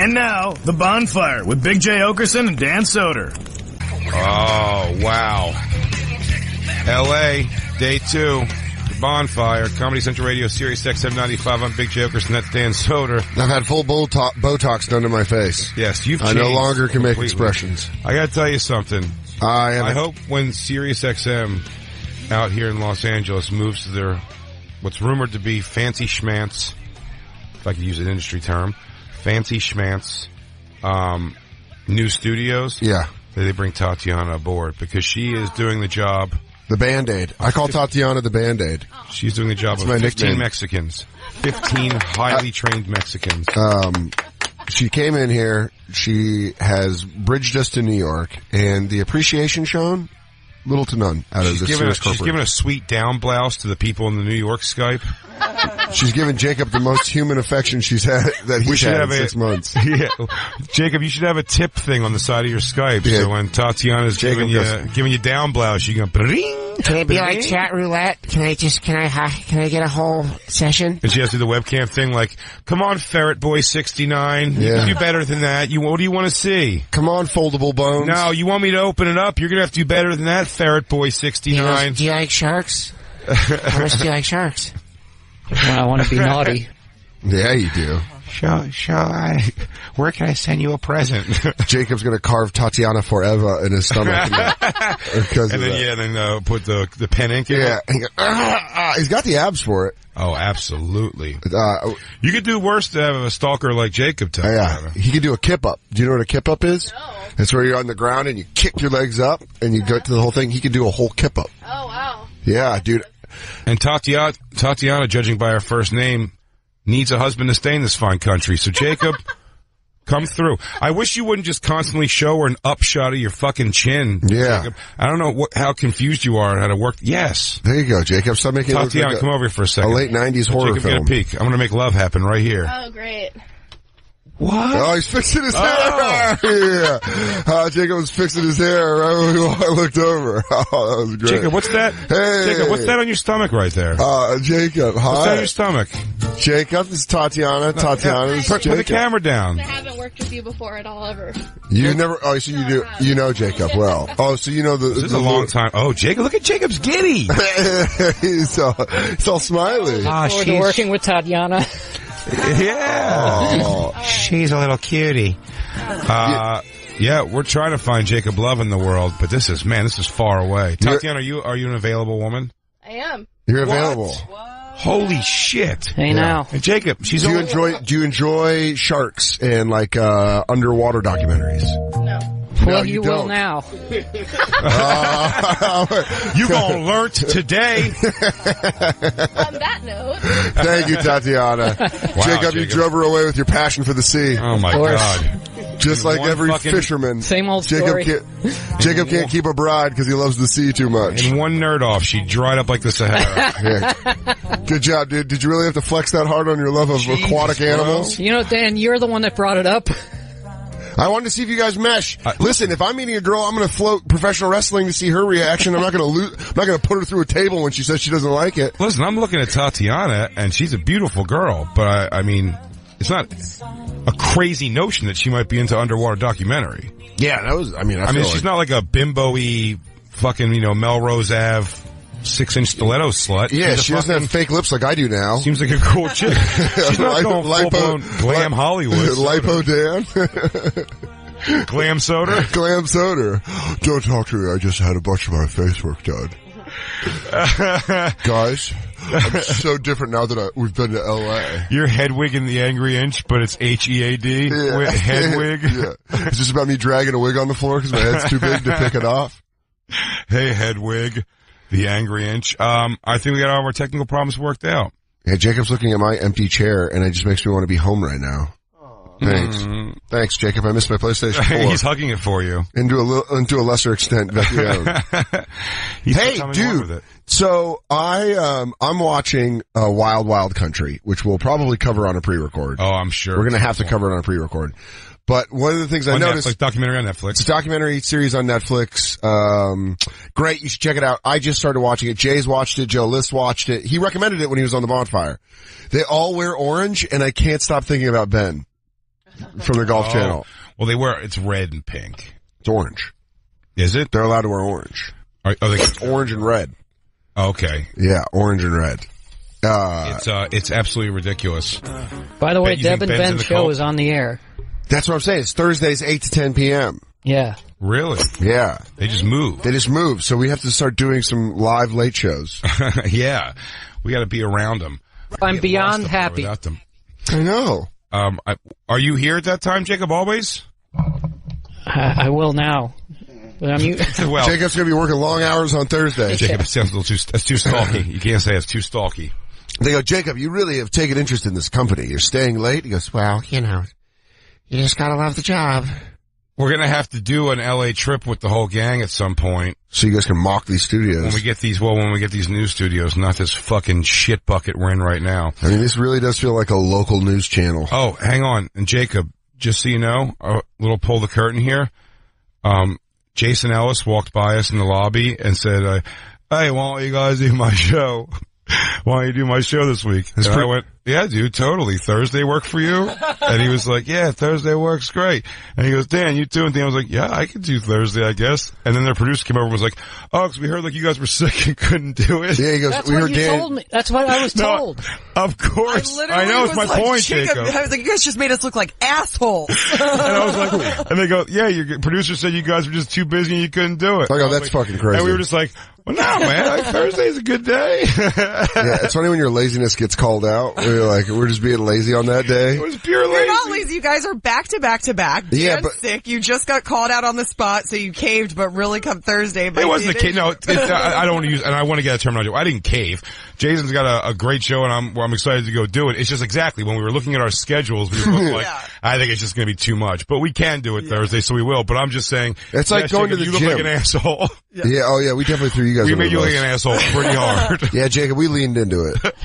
And now, the Bonfire with Big J. Oakerson and Dan Soder. Oh, wow. L.A., day 2. The Bonfire, Comedy Central Radio, Sirius XM95. I'm Big J. Oakerson. That's Dan Soder. I've had full Botox done to my face. Yes, you've changed. I no longer can make completely. Expressions. I gotta tell you something. I hope when Sirius XM out here in Los Angeles moves to their, what's rumored to be fancy schmance, if I could use an industry term, fancy schmance, new studios. Yeah. That they bring Tatiana aboard because she is doing the job. The Band-Aid. I call Tatiana the Band-Aid. She's doing the job of 15 Mexicans. 15 highly trained Mexicans. She came in here. She has bridged us to New York, and the appreciation shown, little to none out of this Sirius corporate. She's given a sweet down blouse to the people in the New York Skype. She's given Jacob the most human affection she's had that he's had in 6 months. Yeah, Jacob, you should have a tip thing on the side of your Skype. Yeah. So when Tatiana's giving you down blouse, you go. Can it be like chat roulette? Can I get a whole session? And she has to do the webcam thing like, come on, Ferret Boy 69. You can do better than that. What do you want to see? Come on, Foldable Bones. No, you want me to open it up? You're going to have to do better than that, Ferret Boy 69. Do you like sharks? How much do you like sharks? When I want to be naughty. Yeah, you do. Where can I send you a present? Jacob's going to carve Tatiana forever in his stomach. Then put the pen ink in it. Yeah. He's got the abs for it. Oh, absolutely. You could do worse to have a stalker like Jacob. Yeah. He could do a kip up. Do you know what a kip up is? No. It's where you're on the ground and you kick your legs up and you go to the whole thing. He could do a whole kip up. Oh, wow. Yeah, dude. And Tatiana, judging by her first name, needs a husband to stay in this fine country. So, Jacob, come through. I wish you wouldn't just constantly show her an upshot of your fucking chin. Yeah. Jacob. I don't know how confused you are and how to work. Yes. There you go, Jacob. Stop making Tatiana, come over here for a second. A late 90s horror Jacob, film. Get a peek. I'm going to make love happen right here. Oh, great. What? Oh, he's fixing his hair. Yeah. Jacob was fixing his hair right when I looked over. Oh, that was great. Jacob, what's that? Hey. Jacob, what's that on your stomach right there? Jacob, hi. What's that on your stomach? Jacob, this is Tatiana. Tatiana, this is Put the camera down. I haven't worked with you before at all, ever. You never, so you do, you know Jacob well. Oh, so you know this is a long time. Oh, Jacob, look at Jacob's giddy. he's all smiley. She's working with Tatiana. Yeah. Oh. She's a little cutie. Yeah, we're trying to find Jacob Love in the world, but this is far away. Tatiana, are you an available woman? I am. You're available. Holy shit. Hey now. And Jacob, do you enjoy sharks and like underwater documentaries? No. Well, you will now. You gonna learn today. On that note. Thank you, Tatiana. Wow, Jacob, you drove her away with your passion for the sea. Oh my God. Just like every fisherman. Same old story. Jacob can't keep a bride because he loves the sea too much. And one nerd off, she dried up like the Sahara. Yeah. Good job, dude. Did you really have to flex that hard on your love of aquatic animals? You know, Dan, you're the one that brought it up. I wanted to see if you guys mesh. Listen, if I'm meeting a girl, I'm going to float professional wrestling to see her reaction. I'm not going to put her through a table when she says she doesn't like it. Listen, I'm looking at Tatiana, and she's a beautiful girl, but I mean, it's not a crazy notion that she might be into underwater documentary. Yeah, that was, I mean, she's not like a bimbo-y fucking, Melrose Ave 6-inch stiletto slut. Yeah, she doesn't have fake lips like I do now. Seems like a cool chick. She's not going full-blown glam Hollywood. Lipo Dan. Glam Soder. Glam Soder. Don't talk to me. I just had a bunch of my face work done. Guys, I'm so different now that we've been to L.A. You're Hedwig in the Angry Inch, but it's H-E-A-D. Yeah. Hedwig. Yeah. It's just about me dragging a wig on the floor because my head's too big to pick it off. Hey, Hedwig. The Angry Inch. I think we got all of our technical problems worked out. Yeah, Jacob's looking at my empty chair, and it just makes me want to be home right now. Thanks. Thanks, Jacob. I missed my PlayStation 4. He's hugging it for you. Into a lesser extent, Vecchio. Hey, dude. So I'm watching Wild Wild Country, which we'll probably cover on a pre-record. Oh, I'm sure. We're going to have to cover it on a pre-record. But one of the things I noticed... Netflix, documentary on Netflix. It's a documentary series on Netflix. Great. You should check it out. I just started watching it. Jay's watched it. Joe List watched it. He recommended it when he was on the Bonfire. They all wear orange, and I can't stop thinking about Ben. from the Golf Channel. Well, it's red and pink. It's orange. Is it? They're allowed to wear orange. It's orange and red. Okay. Yeah, orange and red. It's absolutely ridiculous. By the way, Deb and Ben's show is on the air. That's what I'm saying. It's Thursdays, 8 to 10 p.m. Yeah. Really? Yeah. They just move. So we have to start doing some live late shows. Yeah. We got to be around them. I'm beyond happy. Without them. I know. Are you here at that time, Jacob, always? I will now. Well, Jacob's going to be working long hours on Thursday. Jacob, it sounds a little that's too stalky. You can't say it's too stalky. They go, Jacob, you really have taken interest in this company. You're staying late? He goes, well, You just gotta love the job. We're going to have to do an LA trip with the whole gang at some point. So you guys can mock these studios. When we get these new studios, not this fucking shit bucket we're in right now. I mean, this really does feel like a local news channel. Oh, hang on. And Jacob, just so you know, a little pull the curtain here. Jason Ellis walked by us in the lobby and said, hey, why don't you guys do my show? Why don't you do my show this week? And I went, yeah, dude, totally. Thursday work for you? And he was like, yeah, Thursday works great. And he goes, Dan, you too? And Dan was like, yeah, I can do Thursday, I guess. And then their producer came over and was like, oh, because we heard like you guys were sick and couldn't do it. Yeah, he goes, That's we what heard you Dan. told me. That's what I was told. No, of course. I know, it's my point, Jacob. I was like, you guys just made us look like assholes. And I was like, and they go, yeah, your producer said you guys were just too busy and you couldn't do it. I go, that's fucking crazy. And we were just like, well, no, man, like, Thursday's a good day. Yeah, it's funny when your laziness gets called out. We're like, we're just being lazy on that day. It was pure lazy. You're not lazy. You guys are back to back to back. Yeah, Dan's but sick. You just got called out on the spot, so you caved, but really come Thursday. It wasn't a cave. No, I don't want to use, and I want to get a terminology. I didn't cave. Jason's got a great show, and I'm excited to go do it. It's just exactly when we were looking at our schedules, we were both like, I think it's just going to be too much, but we can do it Thursday, so we will. But I'm just saying, it's like going to the you gym. look like an asshole. Yeah. Oh yeah, we definitely threw you guys. We made you look like an asshole pretty hard. Yeah, Jacob, we leaned into it.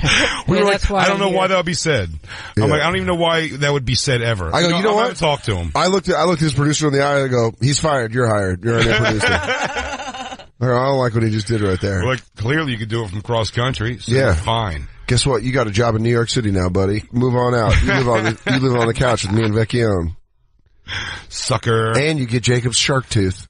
We were like, I don't know why that would be said. Yeah. I'm like, I don't even know why that would be said ever. I go, you know what? Talk to him. I looked at his producer in the eye and I go, he's fired. You're hired. You're our new producer. I don't like what he just did right there. Well, like, clearly you could do it from cross country. So yeah, fine. Guess what? You got a job in New York City now, buddy. Move on out. You live on the couch with me and Vecchione. Sucker. And you get Jacob's shark tooth.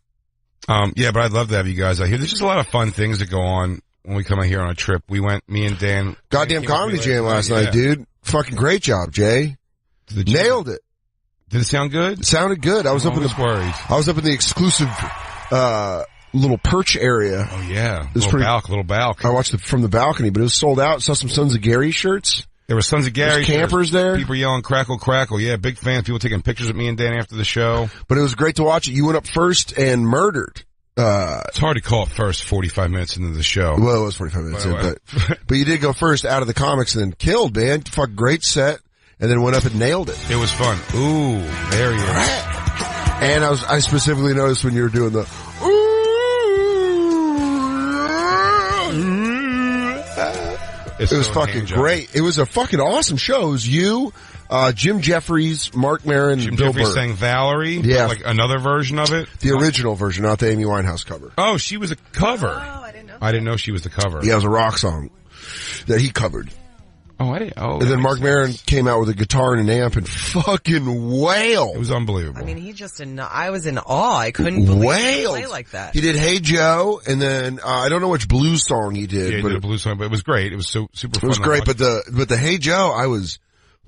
Yeah, but I'd love to have you guys out here. There's just a lot of fun things that go on when we come out here on a trip. We went, me and Dan. Goddamn comedy jam last night, dude. Fucking great job, Jay. Nailed it. Did it sound good? It sounded good. I was up in the exclusive, little perch area. Oh yeah. Little balk. I watched it from the balcony, but it was sold out. Saw some Sons of Gary shirts. There were Sons of Gary. Campers there. People yelling crackle, crackle. Yeah, big fan. People taking pictures of me and Dan after the show. But it was great to watch it. You went up first and murdered. It's hard to call it first 45 minutes into the show. Well, it was 45 minutes in, but you did go first out of the comics and then killed, man. Fuck, great set. And then went up and nailed it. It was fun. Ooh, there you are. And I specifically noticed when you were doing the it was fucking great. It was a fucking awesome show. It was you, Jim Jeffries, Mark Maron, Jim Bill Jeffries Burr. sang Valerie. Yeah. Like another version of it. The original version, not the Amy Winehouse cover. Oh, she was a cover. Oh, I didn't know. I didn't know she was the cover. Yeah, it was a rock song that he covered. Oh, I didn't. Oh, and then Mark Maron came out with a guitar and an amp and fucking wailed. It was unbelievable. I mean, I was in awe. I couldn't believe he could play like that. He did Hey Joe, and then I don't know which blues song he did. Yeah, he did a blues song, but it was great. It was so super fun. It was great, but the Hey Joe, I was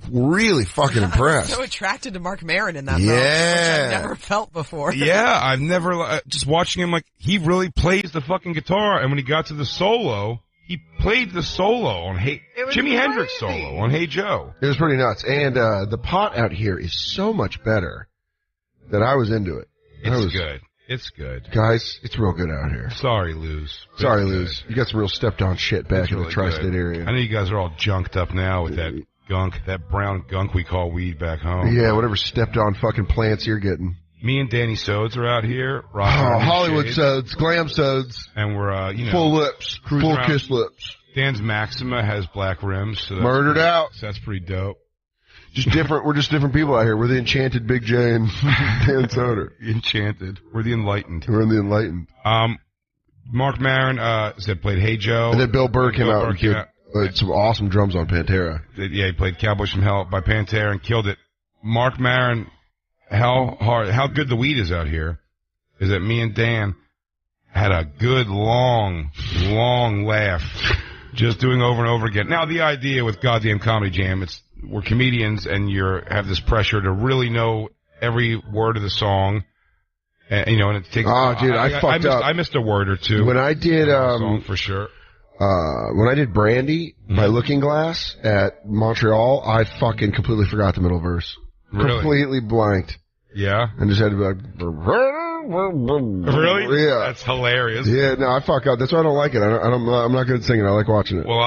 really fucking impressed. I was so attracted to Mark Maron in that moment, which I've never felt before. Yeah, I've never, just watching him, like, he really plays the fucking guitar, and when he got to the solo, he played the solo on Jimi Hendrix solo on Hey Joe. It was pretty nuts. And the pot out here is so much better that I was into it. It's good. It's good. Guys, it's real good out here. Sorry, Luz. Sorry, Luz. You got some real stepped on shit back in the tri-state area. I know you guys are all junked up now with that gunk, that brown gunk we call weed back home. Yeah, whatever stepped on fucking plants you're getting. Me and Danny Sodes are out here. Hollywood Sodes, glam Sodes. And we're, full lips, full around. kiss lips. Dan's Maxima has black rims. So Murdered out. So that's pretty dope. Just different, we're just different people out here. We're the enchanted Big J and Dan Soder. Enchanted. We're the enlightened. We're the enlightened. Mark Maron, played Hey Joe. And then Bill Burr came out and did some awesome drums on Pantera. Yeah, he played Cowboys from Hell by Pantera and killed it. Mark Maron how good the weed is out here is that me and Dan had a good long laugh just doing over and over again. Now, the idea with Goddamn Comedy Jam, we're comedians and have this pressure to really know every word of the song. And it takes. Oh, dude, I fucked up. I missed a word or two. When I did, song for sure. When I did Brandy by Looking Glass at Montreal, I fucking completely forgot the middle verse. Really? Completely blanked. Yeah? And just had to be like... Really? Yeah. That's hilarious. Yeah, no, I fuck up. That's why I don't like it. I'm not good at singing. I like watching it. Well,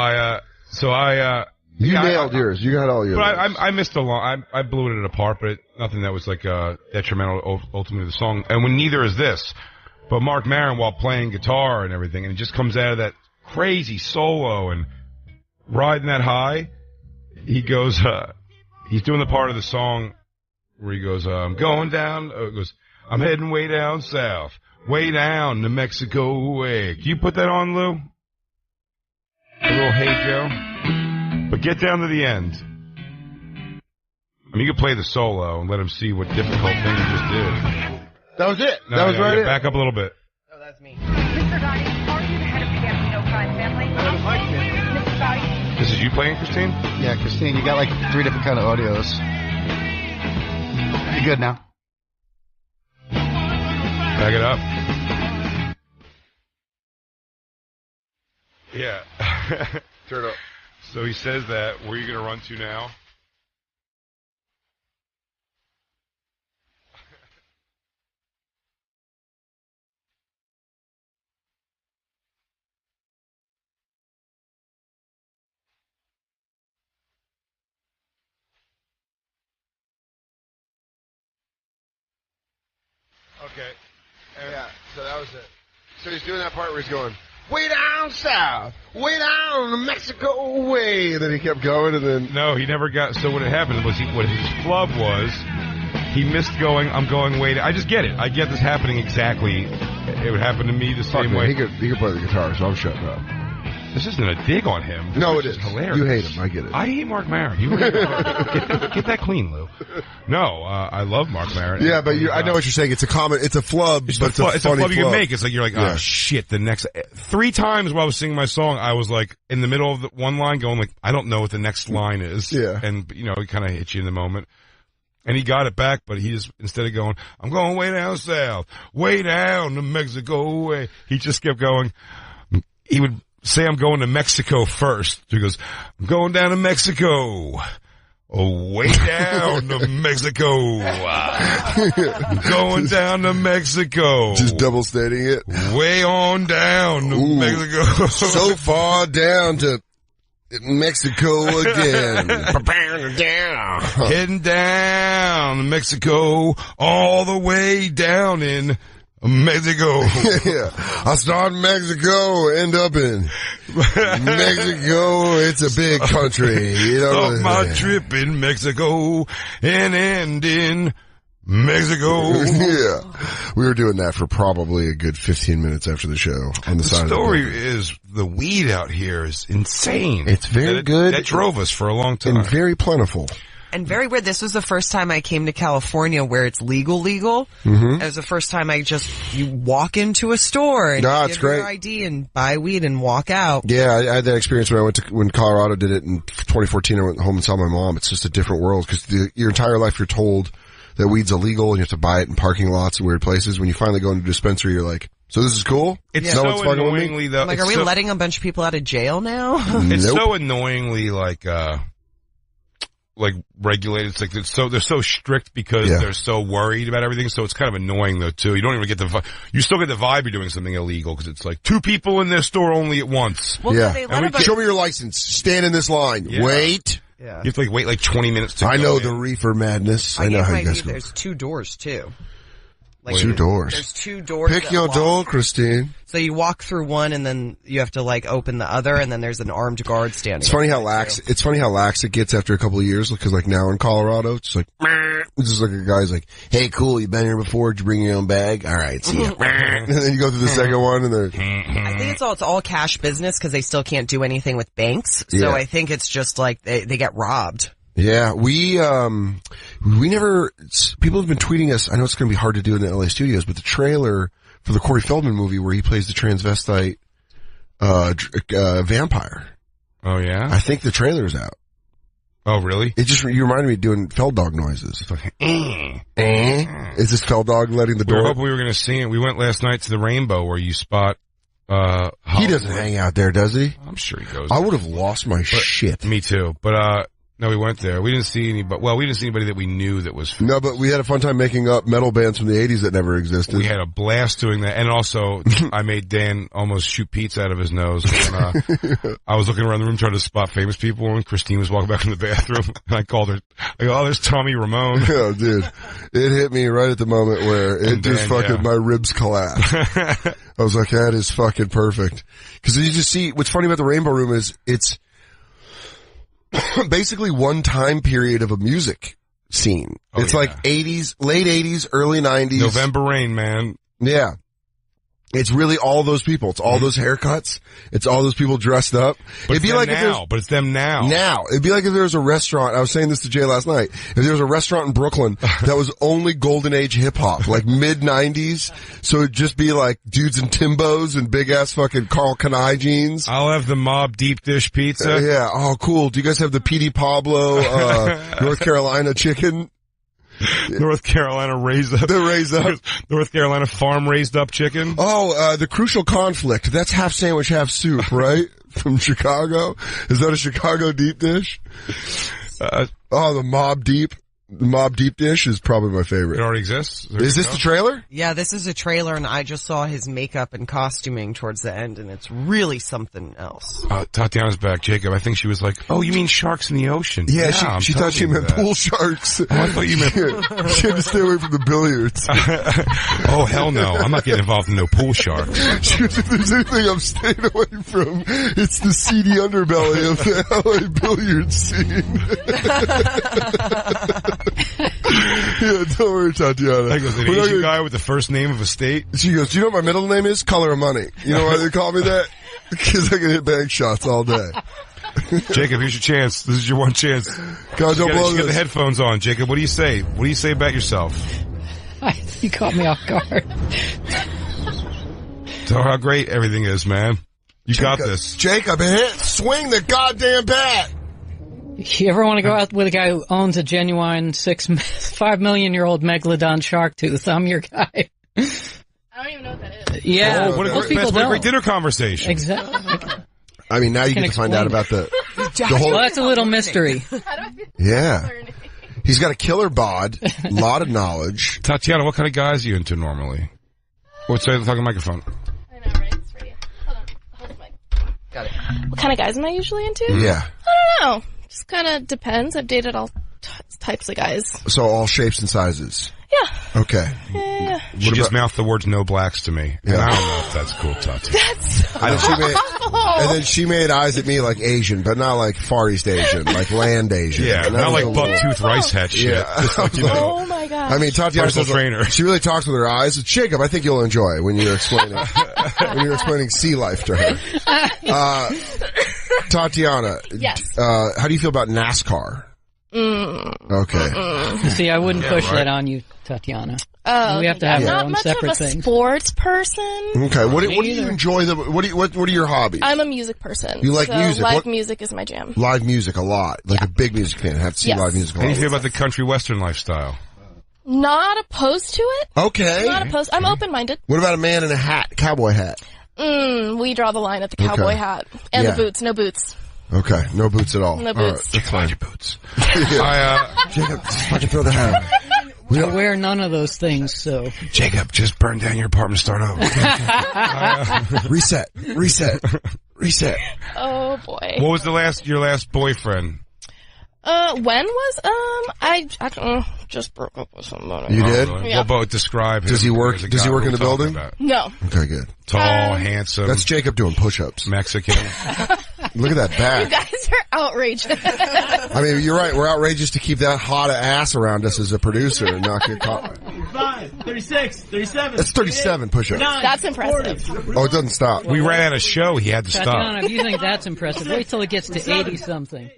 You nailed yours. You got all yours. But I missed a lot. I blew it apart, but nothing that was like detrimental ultimately to the song. And when neither is this. But Mark Maron, while playing guitar and everything, and he just comes out of that crazy solo and riding that high, he goes, he's doing the part of the song where he goes, I'm going down, I'm heading way down south, way down to Mexico way. Can you put that on, Lou? A little Hey Joe? But get down to the end. I mean, you can play the solo and let him see what difficult thing you just did. That was it. No, that was right. Back up a little bit. Oh, that's me. Mr. Gotti, are you the head of the Family No Crime family? Mr. Gotti. This is you playing, Christine? Yeah, Christine, you got like 3 different kind of audios. You good now? Back it up. Yeah. Turn it up. So he says that. Where are you going to run to now? Okay. Yeah, so that was it. So he's doing that part where he's going, way down south, way down to Mexico way. And then he kept going, and then... No, he never got... So what had happened was what his flub was, he missed going, I'm going way down. I just get it. I get this happening exactly. It would happen to me the same way. He could play the guitar, so I'm shutting up. This isn't a dig on him. No, it is. Hilarious. You hate him. I get it. I hate Mark Maron. Get that clean, Lou. No, I love Mark Maron. Yeah, but I know what you're saying. It's a flub, it's but it's a flub you flub. can make. It's like you're like, oh shit. The next 3 times while I was singing my song, I was like in the middle of the one line, going like, I don't know what the next line is. Yeah, and it kind of hits you in the moment. And he got it back, but he just, instead of going, I'm going way down south, way down to Mexico way, he just kept going. He would say, I'm going to Mexico first. So he goes, I'm going down to Mexico. Oh, way down to Mexico. I'm going down to Mexico. Just double stating it. Way on down to Mexico. So far down to Mexico again. Heading down to Mexico, all the way down in Mexico. Yeah. I start in Mexico, end up in Mexico. It's a big country. Start my trip in Mexico and end in Mexico. Yeah. We were doing that for probably a good 15 minutes after the show on the side of the story building. is the weed out here is insane. It's very good. That drove us for a long time. And very plentiful. And very weird. This was the first time I came to California where it's legal. Mm-hmm. It was the first time you walk into a store and it's give great. your ID and buy weed and walk out. Yeah, I had that experience when Colorado did it in 2014. I went home and saw my mom. It's just a different world because your entire life you're told that weed's illegal and you have to buy it in parking lots and weird places. When you finally go into a dispensary, you're like, so this is cool? It's no so one's fucking with me? annoyingly though. Like, are we letting a bunch of people out of jail now? It's Nope. so annoyingly like regulated. It's like they're so strict because they're so worried about everything. So it's kind of annoying though too. You don't even get you still get the vibe you're doing something illegal because it's like 2 people in this store only at once. Well, yeah. they let Show me your license. Stand in this line. Yeah. Wait. Yeah. You have to wait 20 minutes to I go know in. the reefer madness. I know gave how my you guys ID. go. There's 2 doors too. 2 doors. There's 2 doors. Pick that your lock. door, Christine. So you walk through one and then you have to open the other and then there's an armed guard standing. It's funny how outside, lax. It's funny how lax it gets after a couple of years because now in Colorado, it's like it's just like a guy's like, "Hey, cool, you been here before? Did you bring your own bag? All right, see ya." And then you go through the second one and they're. I think it's all cash business because they still can't do anything with banks. So Yeah. I think it's just like they get robbed. Yeah, we never, people have been tweeting us, I know it's going to be hard to do in the LA studios, but the trailer for the Corey Feldman movie where he plays the transvestite, vampire. Oh yeah? I think the trailer's out. Oh really? You reminded me of doing Feld dog noises. It's like, Is this Feld dog letting the We were door? hoping we were going to see it. We went last night to the Rainbow where you spot, He doesn't hang out there, does he? I'm sure he goes. I would have lost my shit. Me too. But, no, we went there. We didn't see anybody. Well, we didn't see anybody that we knew that was. No, but we had a fun time making up metal bands from the 80s that never existed. We had a blast doing that. And also, I made Dan almost shoot pizza out of his nose. When, I was looking around the room trying to spot famous people, and Christine was walking back in the bathroom. And I called her. I go, oh, there's Tommy Ramone. Oh, dude. It hit me right at the moment where it just fucking, my ribs collapsed. I was like, that is fucking perfect. Cause you just see, what's funny about the Rainbow Room is it's basically one time period of a music scene. It's like 80s, late 80s, early 90s. November Rain, man. Yeah. It's really all those people. It's all those haircuts. It's all those people dressed up. But It'd be like it's them now. Now. It'd be like if there was a restaurant, I was saying this to Jay last night, if there was a restaurant in Brooklyn that was only golden age hip hop, like mid 90s, so it'd just be like dudes in Timbos and big ass fucking Carl Kanai jeans. I'll have the Mob deep dish pizza. Yeah. Oh, cool. Do you guys have the PD Pablo, North Carolina chicken? North Carolina raised up. The raised up. North Carolina farm raised up chicken. Oh, the Crucial Conflict. That's half sandwich, half soup, right? From Chicago. Is that a Chicago deep dish? The Mob deep. The Mob deep dish is probably my favorite. It already exists? Is this the trailer? Yeah, this is a trailer, and I just saw his makeup and costuming towards the end, and it's really something else. Tatiana's back, Jacob. I think she was like, oh, you mean sharks in the ocean? Yeah, she thought she meant pool sharks. Oh, I thought you meant... She had to stay away from the billiards. Oh, hell no. I'm not getting involved in no pool sharks. She goes, if there's anything I'm staying away from, it's the seedy underbelly of the LA billiard scene. Yeah, don't worry, Tatiana. I goes, an Asian guy with the first name of a state. She goes, do you know what my middle name is? Color of Money. You know why they call me that? Because I can hit bank shots all day. Jacob, here's your chance. This is your one chance. God, don't blow this. You got the headphones on, Jacob. What do you say? What do you say about yourself? You caught me off guard. Tell her how great everything is, man. You got this. Jacob, swing the goddamn bat. You ever want to go out with a guy who owns a genuine 5 million year old megalodon shark tooth? I'm your guy. I don't even know what that is. Yeah, what a great dinner conversation. Exactly. I mean, now you get to find out about the whole... Well, that's a little mystery. Yeah. He's got a killer bod, a lot of knowledge. Tatiana, what kind of guys are you into normally? What's the talking microphone? I know, right? It's ready. Hold the mic. Got it. What kind of guys am I usually into? Yeah. I don't know. Just kind of depends. I've dated all types of guys. So all shapes and sizes? Yeah. Okay. Yeah. She just mouthed the words no blacks to me. Yeah. And I don't know if that's cool, Tati. That's so and then she made eyes at me like Asian, but not like Far East Asian, like land Asian. Yeah, not like buck-tooth rice hat shit. Yeah. Just like, you know. Oh my gosh. I mean, Tatiana Personal trainer. She really talks with her eyes. Jacob, I think you'll enjoy when you're explaining sea life to her. Tatiana. Yes. How do you feel about NASCAR? Okay. See, I wouldn't push that on you, Tatiana. Oh, we have to have our not own much separate of a things. sports person. Okay. What do you enjoy? What are your hobbies? I'm a music person. You like music? Live music is my jam. Live music a lot. Like a big music fan. Have to see live music a lot. How do you feel about the country western lifestyle? Not opposed to it. Okay. Not opposed. I'm open-minded. What about a man in a hat, cowboy hat? We draw the line at the cowboy hat. And the boots. No boots. Okay. No boots at all. No boots. That's fine. Your boots. Jacob, just fucking throw the hat on. We wear none of those things, so. Jacob, just burn down your apartment, start over. Reset. Oh boy. What was your last boyfriend? When was, I just broke up with somebody. You did? Really? Yeah. Well, describe him. Does he work in the building? No. Okay, good. Tall, handsome. That's Jacob doing push-ups. Mexican. Look at that back. You guys are outrageous. I mean, you're right. We're outrageous to keep that hot ass around us as a producer and not get caught. 35, 36, 37. That's 37 push-ups. That's impressive. Oh, it doesn't stop. We ran out of show. He had to stop. Tatiana, if you think that's impressive, wait till it gets to 80-something.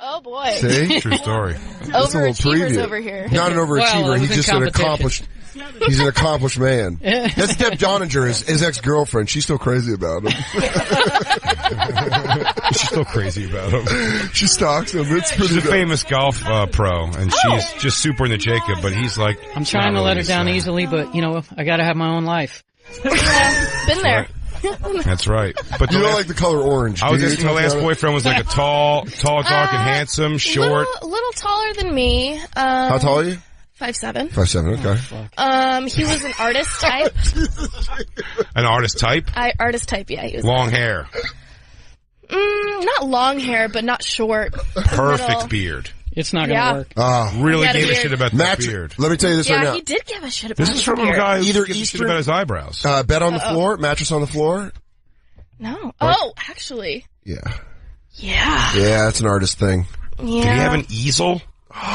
Oh boy. See? True story. That's a little Overachievers preview. over here. Not an overachiever. Well, He's just an competition. He's an accomplished man. That's Deb Doninger, his ex-girlfriend. She's still crazy about him. She's still crazy about him. She stalks him. It's pretty She's a good. famous golf pro, and she's just super into Jacob, but he's like... I'm trying to not let her really down sad. easily, but, I gotta have my own life. Been there. That's right. But You the don't last- like the color orange. I was do you, thinking my last Tatiana? boyfriend was like a tall, dark, and handsome, short. Little taller than me. How tall are you? 5'7". 5'7", okay. He was an artist type. An artist type? Artist type, yeah. He was Long hair. not long hair, but not short. Perfect Middle. beard. It's not gonna Yeah. work. Really He had a gave a beard. shit about that Match. beard. Let me tell you this right Yeah, now. he did give a shit about This his is from a beard. guy who Either gives a shit Eastern- about his eyebrows. Bed on the floor, mattress on the floor. No. Oh, actually. Yeah. Yeah. Yeah, that's an artist thing. Yeah. Did he have an easel?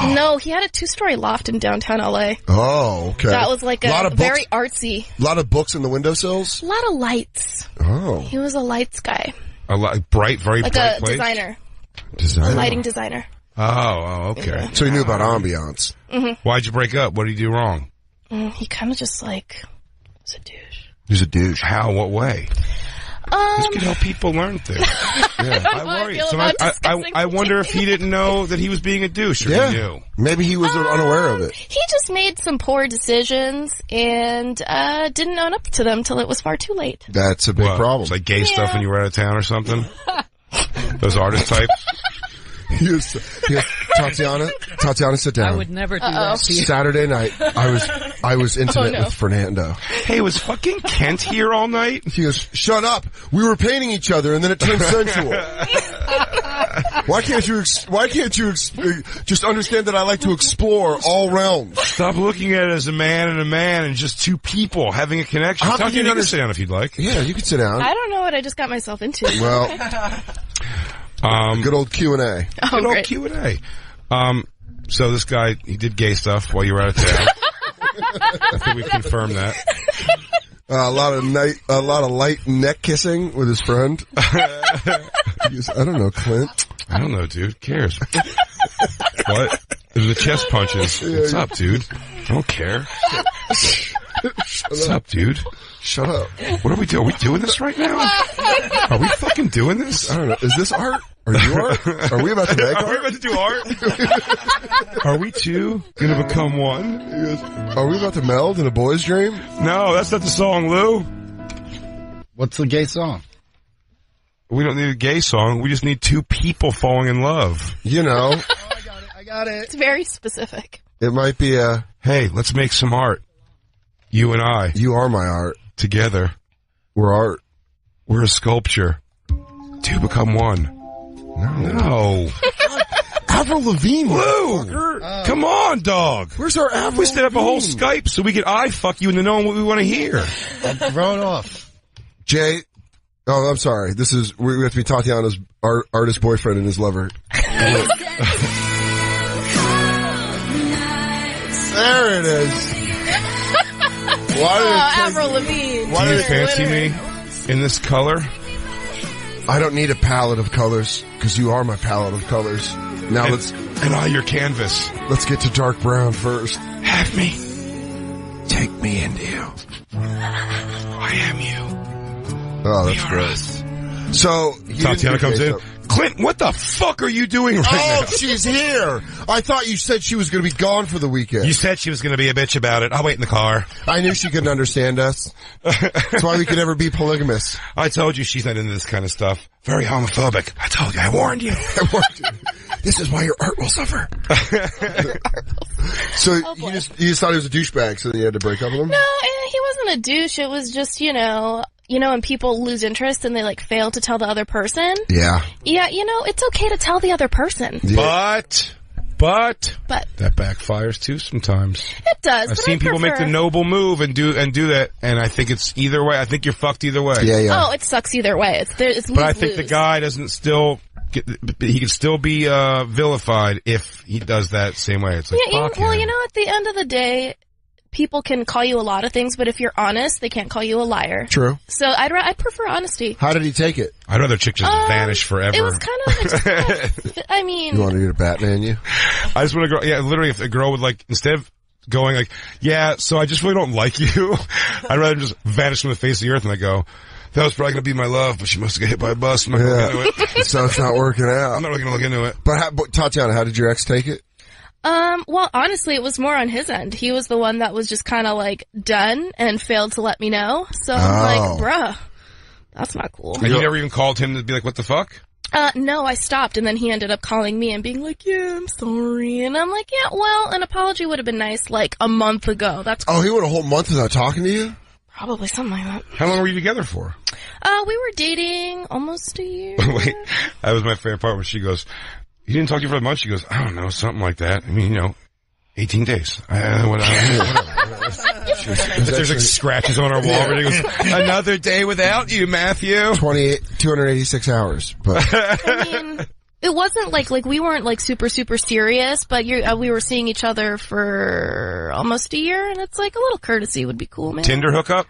No, he had a 2-story loft in downtown LA. Oh, okay. That was like lot a of very artsy. A lot of books in the windowsills. A lot of lights. Oh. He was a lights guy. A lot, bright, very Like bright a place? designer. Designer. Lighting designer. Oh, okay. So he knew about ambiance. Why'd you break up? What did he do wrong? He kind of just like was a douche. He's a douche. How? What way? This could help people learn things. I worry. I wonder if he didn't know that he was being a douche, or he knew. Maybe he was unaware of it. He just made some poor decisions and didn't own up to them till it was far too late. That's a big problem. It's like gay stuff when you were out of town or something. Those artist types. Yes, Tatiana, sit down. I would never do that to you. Saturday night, I was intimate with Fernando. Hey, was fucking Kent here all night? He goes, shut up. We were painting each other and then it turned sensual. Why can't you just understand that I like to explore all realms? Stop looking at it as a man and just two people having a connection. How can you can sit down if you'd like. Yeah, you can sit down. I don't know what I just got myself into. Well, good old Q&A. Good old Q&A. So this guy, he did gay stuff while you were out of town. I think we've confirmed that. A lot of light neck kissing with his friend. I don't know, Clint. I don't know, dude. Who cares? What? The chest punches. What's up, dude? I don't care. What's up, dude? Shut up. What are we doing? Are we doing this right now? Are we fucking doing this? I don't know. Is this art? Are you art? Are we about to make Are we art? about to do art? Are we two gonna become one? Are we about to meld in a boy's dream? No, that's not the song, Lou. What's the gay song? We don't need a gay song. We just need two people falling in love. You know, I got it. It's very specific. it might be Hey, let's make some art. You and I. you are my art. Together. We're art. We're a sculpture. Two become one. No. Avril Lavigne. Lou! Come on, dog. Where's our Avril We set up a whole Lavigne? Skype so we could fuck you into knowing what we want to hear. I'm thrown off. Jay. Oh, I'm sorry. We have to be Tatiana's artist boyfriend and his lover. There it is. Avril Lavigne. Do you fancy me in this color? I don't need a palette of colors because you are my palette of colors. Now And I your canvas. let's get to dark brown first. Have me. Take me into you. I am you. Oh, that's We are great. us. So Tatiana comes in. Clint, what the fuck are you doing right Oh, now? she's here. I thought you said she was going to be gone for the weekend. You said she was going to be a bitch about it. I'll wait in the car. I knew she couldn't understand us. That's why we could never be polygamous. I told you she's not into this kind of stuff. Very homophobic. I told you. I warned you. I warned you. This is why your art will suffer. So you just thought he was a douchebag, so then you had to break up with him? No, he wasn't a douche. It was just, when people lose interest and they fail to tell the other person. Yeah. Yeah, it's okay to tell the other person. Yeah. But But that backfires too sometimes. it does. I've seen people make the noble move and do that, and I think it's either way. I think you're fucked either way. Yeah. Oh, it sucks either way. It's But I think the guy doesn't still he can still be vilified if he does that same way. It's like, fuck him. at the end of the day, people can call you a lot of things, but if you're honest, they can't call you a liar. True. So I'd prefer honesty. How did he take it? I'd rather chick just vanish forever. It was I mean... You wanted me to Batman you? I just want to go, yeah, literally if a girl would like, instead of going like, yeah, so I just really don't like you, I'd rather just vanish from the face of the earth and I go, that was probably going to be my love, but she must have got hit by a bus. I'm not going to look into it. So it's not working out. I'm not really going to look into it. But Tatiana, how did your ex take it? Well, honestly, it was more on his end. He was the one that was just kind of like done and failed to let me know. So I'm like, bruh, that's not cool. And you never even called him to be like, what the fuck? No, I stopped and then he ended up calling me and being like, yeah, I'm sorry. And I'm like, yeah, well, an apology would have been nice like a month ago. That's cool. Oh, he went a whole month without talking to you? Probably something like that. How long were you together for? We were dating almost a year. Wait, that was my favorite part when she goes, you didn't talk to you for a month? She goes, I don't know, something like that. I mean, 18 days. Whatever. There's like scratches on our wall. Yeah. It goes, another day without you, Matthew. 286 hours. But I mean, it wasn't like we weren't like super serious, but we were seeing each other for almost a year, and it's like a little courtesy would be cool, man. Tinder hookup?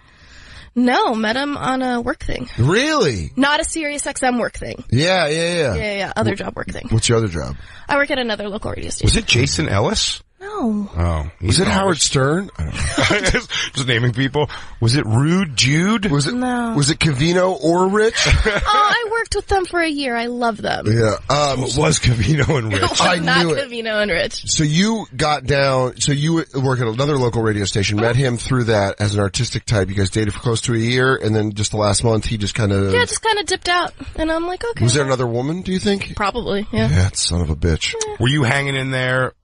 No, met him on a work thing. Really? Not a Sirius XM work thing. Yeah. Yeah, other job work thing. What's your other job? I work at another local radio station. Was it Jason Ellis? No. Oh. Was it Howard Stern? I don't know. just naming people. Was it Rude Jude? No. Was it Cavino or Rich? I worked with them for a year. I love them. Yeah. It was Cavino and Rich. I knew it. Cavino and Rich. So you got down, so you work at another local radio station, met him through that as an artistic type. You guys dated for close to a year, and then just the last month he just kind of... Yeah, just kind of dipped out. And I'm like, okay. Was there another woman, do you think? Probably, yeah. That son of a bitch. Yeah. Were you hanging in there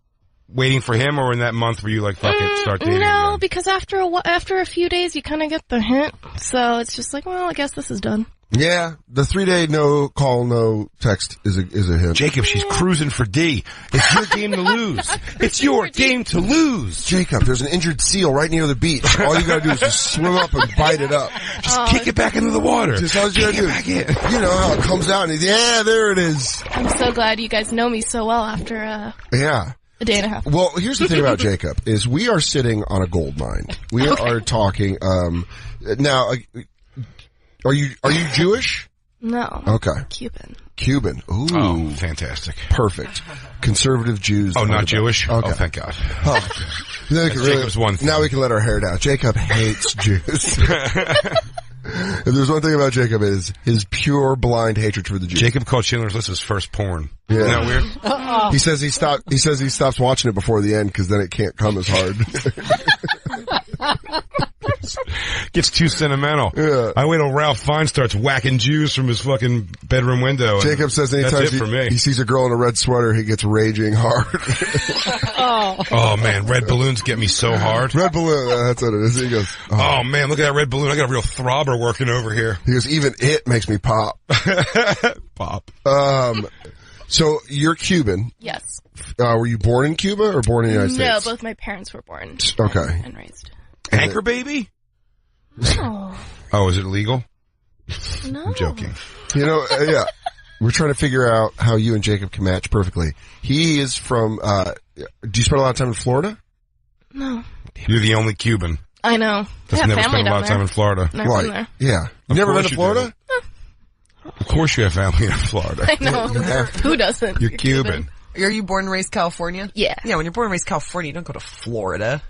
waiting for him, or in that month were you like, fuck it, start dating? No, again? Because after a few days you kind of get the hint. So it's just like, well, I guess this is done. Yeah, the 3-day no call, no text is a hint. Jacob, she's cruising for D. It's your game to lose. It's your game to lose. Jacob, there's an injured seal right near the beach. All you gotta do is just swim up and bite it up. Just kick it back into the water. Just all you gotta do. You know how it comes out and yeah, there it is. I'm so glad you guys know me so well after a day and a half. Well, here's the thing about Jacob is we are sitting on a gold mine. We are talking, now, are you Jewish? No. Okay. Cuban. Ooh. Oh, fantastic. Perfect. Conservative Jews. Oh, not Jewish? Okay. Oh, thank God. Oh. Jacob's one thing. Now we can let our hair down. Jacob hates Jews. If there's one thing about Jacob is his pure blind hatred for the Jews. Jacob called Schindler's List his first porn. Yeah. Isn't that weird? Uh-oh. He says he stops watching it before the end because then it can't come as hard. Gets too sentimental. Yeah. I wait till Ralph Fiennes starts whacking Jews from his fucking bedroom window. Jacob says anytime he sees a girl in a red sweater, he gets raging hard. Oh man, red balloons get me so hard. Red balloon, that's what it is. He goes, oh man, look at that red balloon. I got a real throbber working over here. He goes, even it makes me pop. Pop. So you're Cuban. Yes. Were you born in Cuba or born in the United States? No, both my parents were born. Okay. And raised. Anchor baby? No. Oh, is it legal? No. I'm joking. Yeah. We're trying to figure out how you and Jacob can match perfectly. He is from, do you spend a lot of time in Florida? No. You're the only Cuban. I know. That's never spent a lot of time in Florida. Never been there. Yeah. You've never been to Florida? Of course you have family in Florida. I know. Who doesn't? You're Cuban. Are you born and raised California? Yeah. Yeah, when you're born and raised California, you don't go to Florida.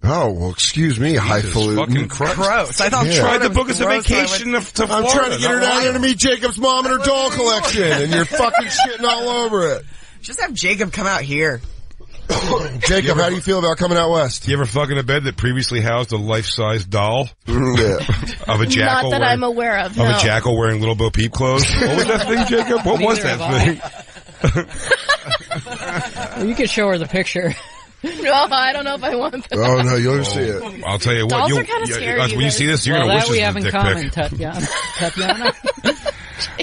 Oh, well, excuse me, highfalutin. Fucking gross. I thought tried to book us a vacation to Florida. I'm trying to get her down here to meet Jacob's mom and her doll collection, and you're fucking shitting all over it. Just have Jacob come out here. Jacob, how do you feel about coming out west? You ever fuck in a bed that previously housed a life-size doll? Yeah. Of a jackal? Not that I'm aware of, no. Of a jackal wearing Little Bo Peep clothes? What was that thing, Jacob? What was that thing? Well, you could show her the picture. No, I don't know if I want that. Oh, no, you'll see it. I'll tell you what. Dolls are kind of scary. When you see this, you're well, going to wish that this we was a have in dick common, pic. Tatiana.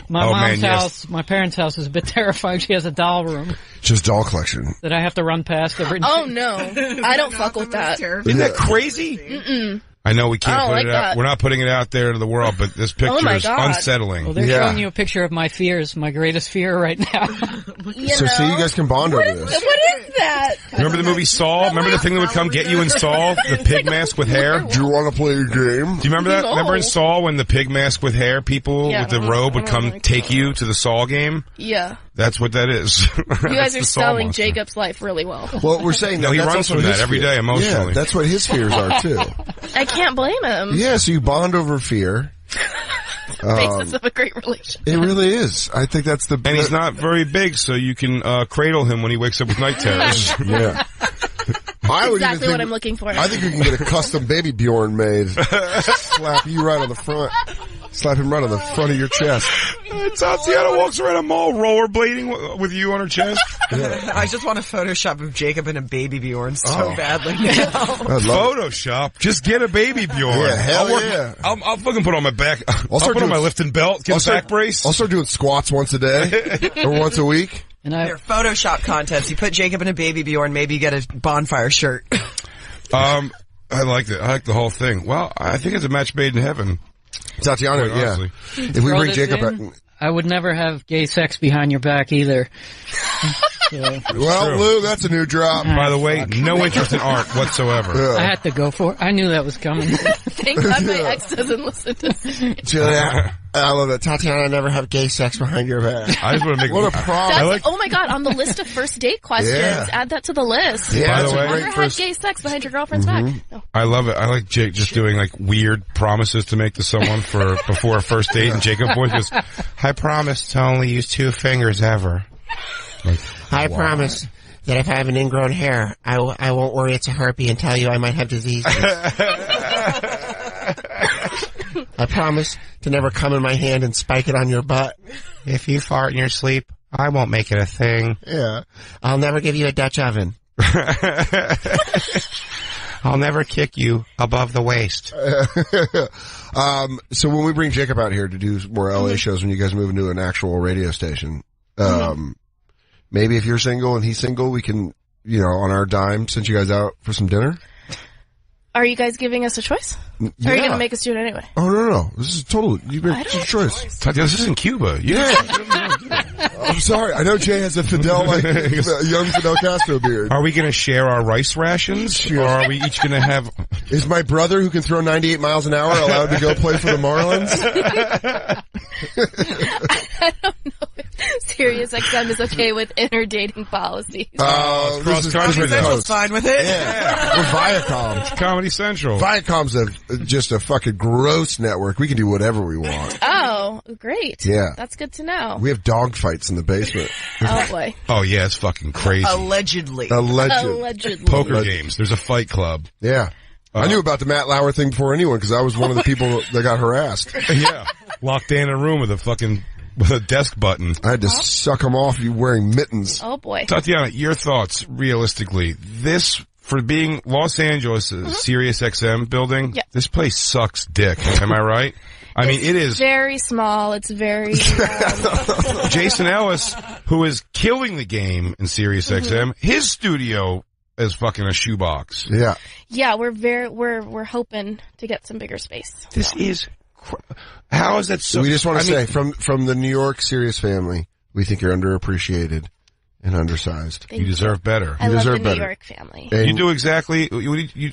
My mom's house, my parents' house is a bit terrifying. She has a doll room. Just doll collection. That I have to run past every day. Oh, no. I don't fuck with that. Isn't that crazy? Mm-mm. I know we can't put like it out. that. We're not putting it out there to the world, but this picture my is God. unsettling. Well, they're showing you a picture of my fears, my greatest fear right now. So see, you guys can bond over this. What is that? Remember the movie Saw? Remember the thing that would come get you in Saw? The pig mask with hair? Do you want to play a game? Do you remember that? No. Remember in Saw when the pig mask with hair people Yeah. with the robe would come take you to the Saw game? Yeah. That's what that is. You guys That's are the Saw selling monster. Jacob's life really well. Well, we're saying No, he that's runs also from his that every fear. day emotionally. Yeah, that's what his fears are too. I can't blame him. Yeah, so you bond over fear. Basis of a great relationship. It really is. I think that's the. And he's not very big, so you can cradle him when he wakes up with night terrors. Yeah. I would even Exactly think, what I'm looking for. I think you can get a custom baby Bjorn made. Slap you right on the front. Slap him right on the front of your chest. Tatiana walks around a mall rollerblading with you on her chest. Yeah. I just want a Photoshop of Jacob and a baby Bjorn so Oh. badly now. I'd love it. Photoshop. Just get a baby Bjorn. Yeah, hell yeah. I'll fucking put on my back. I'll start put on doing- my lifting belt. Get a back brace. I'll start doing squats once a day or once a week. And They're Photoshop contests. You put Jacob in a baby Bjorn, maybe you get a Bonfire shirt. I like it. I like the whole thing. Well, I think it's a match made in heaven. Tatiana, Quite yeah. honestly. If we throw bring this Jacob in, back. I would never have gay sex behind your back either. Well, true. Lou, that's a new drop. By the way, no interest in art whatsoever. I had to go for it. I knew that was coming. Thank God my ex doesn't listen to this. Julia, I love that. Tatiana, never have gay sex behind your back. I just want to make What a problem. That's, oh my God, on the list of first date questions. Yeah. Add that to the list. Yeah, By the that's way- a great Never first. had gay sex behind your girlfriend's back. No. I love it. I like Jake just doing like weird promises to make to someone for before a first date. And Jacob always goes, "I promise to only use 2 fingers ever." Like, I promise that if I have an ingrown hair, I won't worry it's a herpes and tell you I might have disease. I promise to never come in my hand and spike it on your butt. If you fart in your sleep, I won't make it a thing. Yeah. I'll never give you a Dutch oven. I'll never kick you above the waist. So when we bring Jacob out here to do more LA shows, when you guys move into an actual radio station, maybe if you're single and he's single, we can, on our dime, send you guys out for some dinner. Are you guys giving us a choice? Or are you going to make us do it anyway? Oh, no. This is totally, you make a choice. This is in Cuba. Yeah. I'm sorry. I know Jay has a Fidel, young Fidel Castro beard. Are we going to share our rice rations? Or are we each going to have... Is my brother who can throw 98 miles an hour allowed to go play for the Marlins? I don't know if Sirius XM is okay with interdating policies. Central's fine with it. Yeah. We're Viacom. Comedy Central. Viacom's just a fucking gross network. We can do whatever we want. Oh, great. Yeah. That's good to know. We have dog fights in the basement. Oh boy. Oh, yeah, it's fucking crazy. Allegedly. Allegedly. Poker games. There's a fight club. Yeah. I knew about the Matt Lauer thing before anyone because I was one of the people that got harassed. Yeah. Locked in a room with a desk button. I had to suck him off you wearing mittens. Oh boy. Tatiana, your thoughts, realistically. This, for being Los Angeles, Sirius XM building, this place sucks dick. Am I right? I mean, it is very small. It's very Jason Ellis, who is killing the game in Sirius XM, his studio is fucking a shoebox. Yeah. Yeah, we're hoping to get some bigger space. This is how is that so? We just want to say from the New York Sirius family, we think you're underappreciated and undersized. You deserve better. I You love deserve the better. New York family. And you do exactly.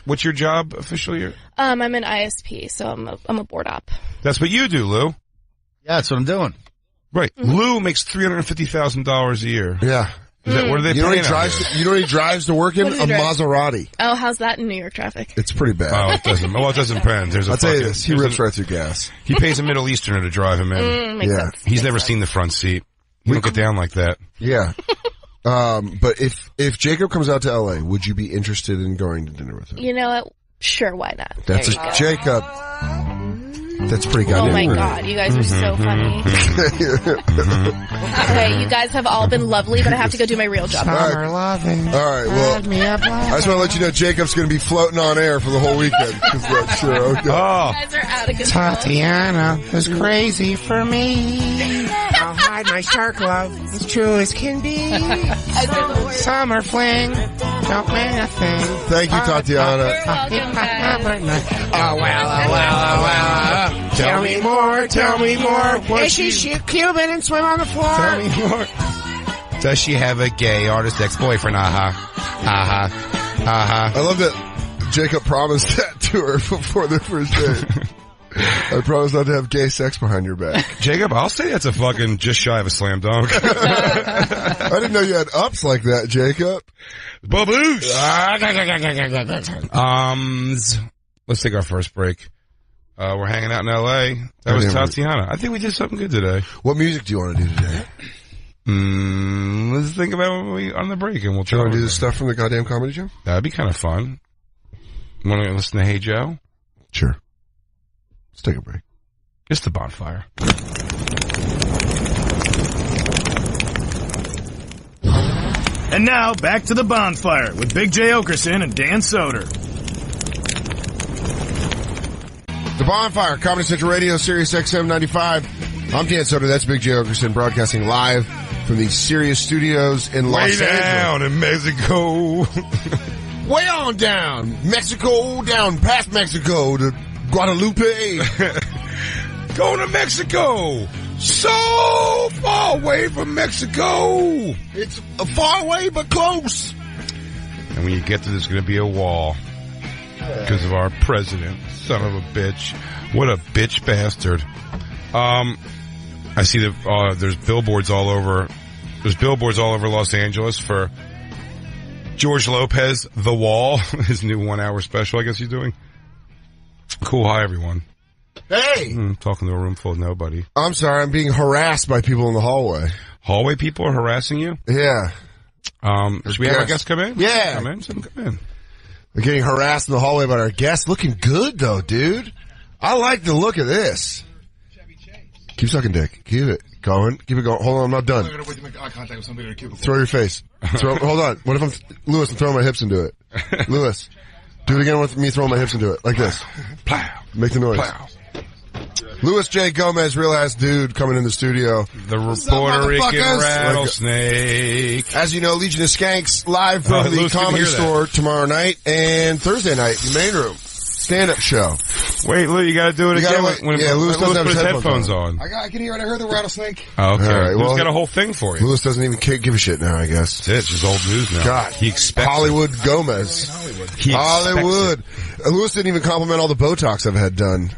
What's your job officially? I'm an ISP, so I'm a board op. That's what you do, Lou. Yeah, that's what I'm doing. Right. Lou makes $350,000 a year. Yeah. Is that, what are they You know paying what he out drives? here? You know what he drives to work in? What does A he drive? Maserati. Oh, how's that in New York traffic? It's pretty bad. Oh, it doesn't. Well, it doesn't depend. There's a I'll tell you fucking- this: he there's rips a- right through gas. He pays a Middle Easterner to drive him in. Makes Yeah. sense. He's never seen the front seat. You don't get down like that. Yeah. But if Jacob comes out to LA, would you be interested in going to dinner with him? You know what? Sure, why not? That's There you go. Jacob. That's pretty Oh goddamn my weird. God, you guys are so funny. Okay, you guys have all been lovely, but I have to go do my real job. Summer loving. All right, well, Let me up. I just want to let you know Jacob's going to be floating on air for the whole weekend. 'Cause that's sure, okay. Oh, You guys are out of control. Tatiana is crazy for me. hide my shark love as true as can be. Summer fling, don't mean a thing. Thank you, Tatiana. You're welcome, guys. Oh, well. Tell me more. Is she Cuban and swim on the floor? Tell me more. Does she have a gay artist ex-boyfriend? I love that Jacob promised that to her before the first date. I promise not to have gay sex behind your back. Jacob, I'll say that's a fucking just shy of a slam dunk. I didn't know you had ups like that, Jacob. Baboosh! Let's take our first break. We're hanging out in L.A. That was Tatiana. I think we did something good today. What music do you want to do today? Let's think about when we on the break, and we'll try to do the stuff from the goddamn comedy show. That'd be kind of fun. Want to listen to Hey Joe? Sure. Let's take a break. It's the Bonfire. And now back to the Bonfire with Big J Oakerson and Dan Soder. The Bonfire, Comedy Central Radio, Sirius XM 95. I'm Dan Soder. That's Big J Oakerson, broadcasting live from the Sirius Studios in Los Angeles. Way down in Mexico. Way on down. Mexico, down past Mexico to Guadalupe. Going to Mexico. So far away from Mexico. It's far away but close. And when you get to, there's going to be a wall. Because of our president. Son of a bitch. What a bitch bastard. I see that there's billboards all over. There's billboards all over Los Angeles for George Lopez, The Wall, his new 1 hour special I guess he's doing. Cool. Hi, everyone. Hey! Talking to a room full of nobody. I'm sorry, I'm being harassed by people in the hallway. Hallway people are harassing you? Yeah. Should we have our guests come in? Yeah. Come in? Come in. We're getting harassed in the hallway about our guests. Looking good, though, dude. I like the look of this. Keep sucking dick. Keep it going. Keep it going. Hold on, I'm not done. I'm going to make eye contact with somebody in a cubicle. Throw your face. Hold on. What if I'm... Lewis, I'm throwing my hips into it. Lewis, do it again with me throwing my hips into it. Like this. Plow. Make the noise. Plow. Louis J. Gomez, real ass dude, coming in the studio. The Puerto Rican rattlesnake. As you know, Legion of Skanks live from the Comedy Store tomorrow night and Thursday night in the main room. Stand-up show. Wait, Lou, you gotta do it again. Louis doesn't have put his headphones on. I can hear it. I heard the rattlesnake. Oh, okay. All right, Louis got a whole thing for you. Louis doesn't even give a shit now, I guess. That's it. It's just old news now. God. He expects Hollywood Gomez. Hollywood. Louis didn't even compliment all the Botox I've had done.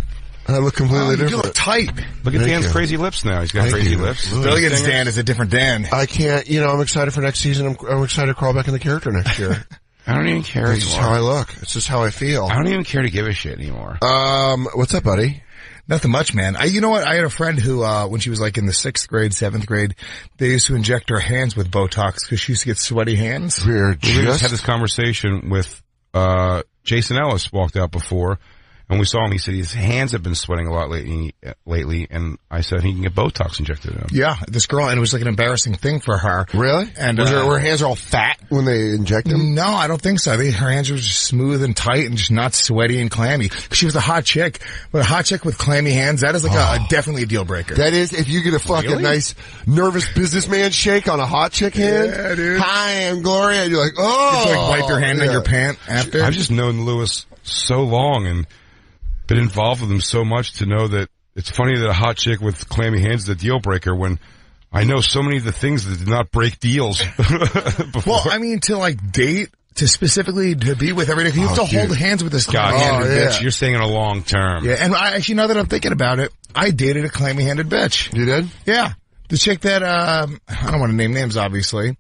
I look completely different. You look tight. Look at Dan's crazy lips now. He's got crazy lips. Billy against Dan is a different Dan. I can't, I'm excited for next season. I'm excited to crawl back in the character next year. I don't even care It's just how I look. It's just how I feel. I don't even care to give a shit anymore. What's up, buddy? Nothing much, man. You know what? I had a friend who, when she was like in the 6th grade, 7th grade, they used to inject her hands with Botox because she used to get sweaty hands. We just had this conversation with, Jason Ellis walked out before. And we saw him, he said his hands have been sweating a lot lately, and I said he can get Botox injected in him. Yeah, this girl, and it was like an embarrassing thing for her. Really? And her hands are all fat when they inject them? No, I don't think so. I think her hands were just smooth and tight and just not sweaty and clammy. She was a hot chick, but a hot chick with clammy hands, that is like definitely a deal breaker. That is, if you get a fucking nice, nervous businessman shake on a hot chick hand. Yeah, dude. Hi, I'm Gloria. And you're like, oh. You like wipe your hand on your pant after. I've just known Louis so long and been involved with him so much to know that it's funny that a hot chick with clammy hands is a deal breaker when I know so many of the things that did not break deals before. Well, I mean, to like date, to specifically to be with every day, you have to hold hands with this clammy-handed bitch. You're saying in a long term. Yeah, and I actually, now that I'm thinking about it, I dated a clammy-handed bitch. You did? Yeah. The chick that, I don't want to name names, obviously.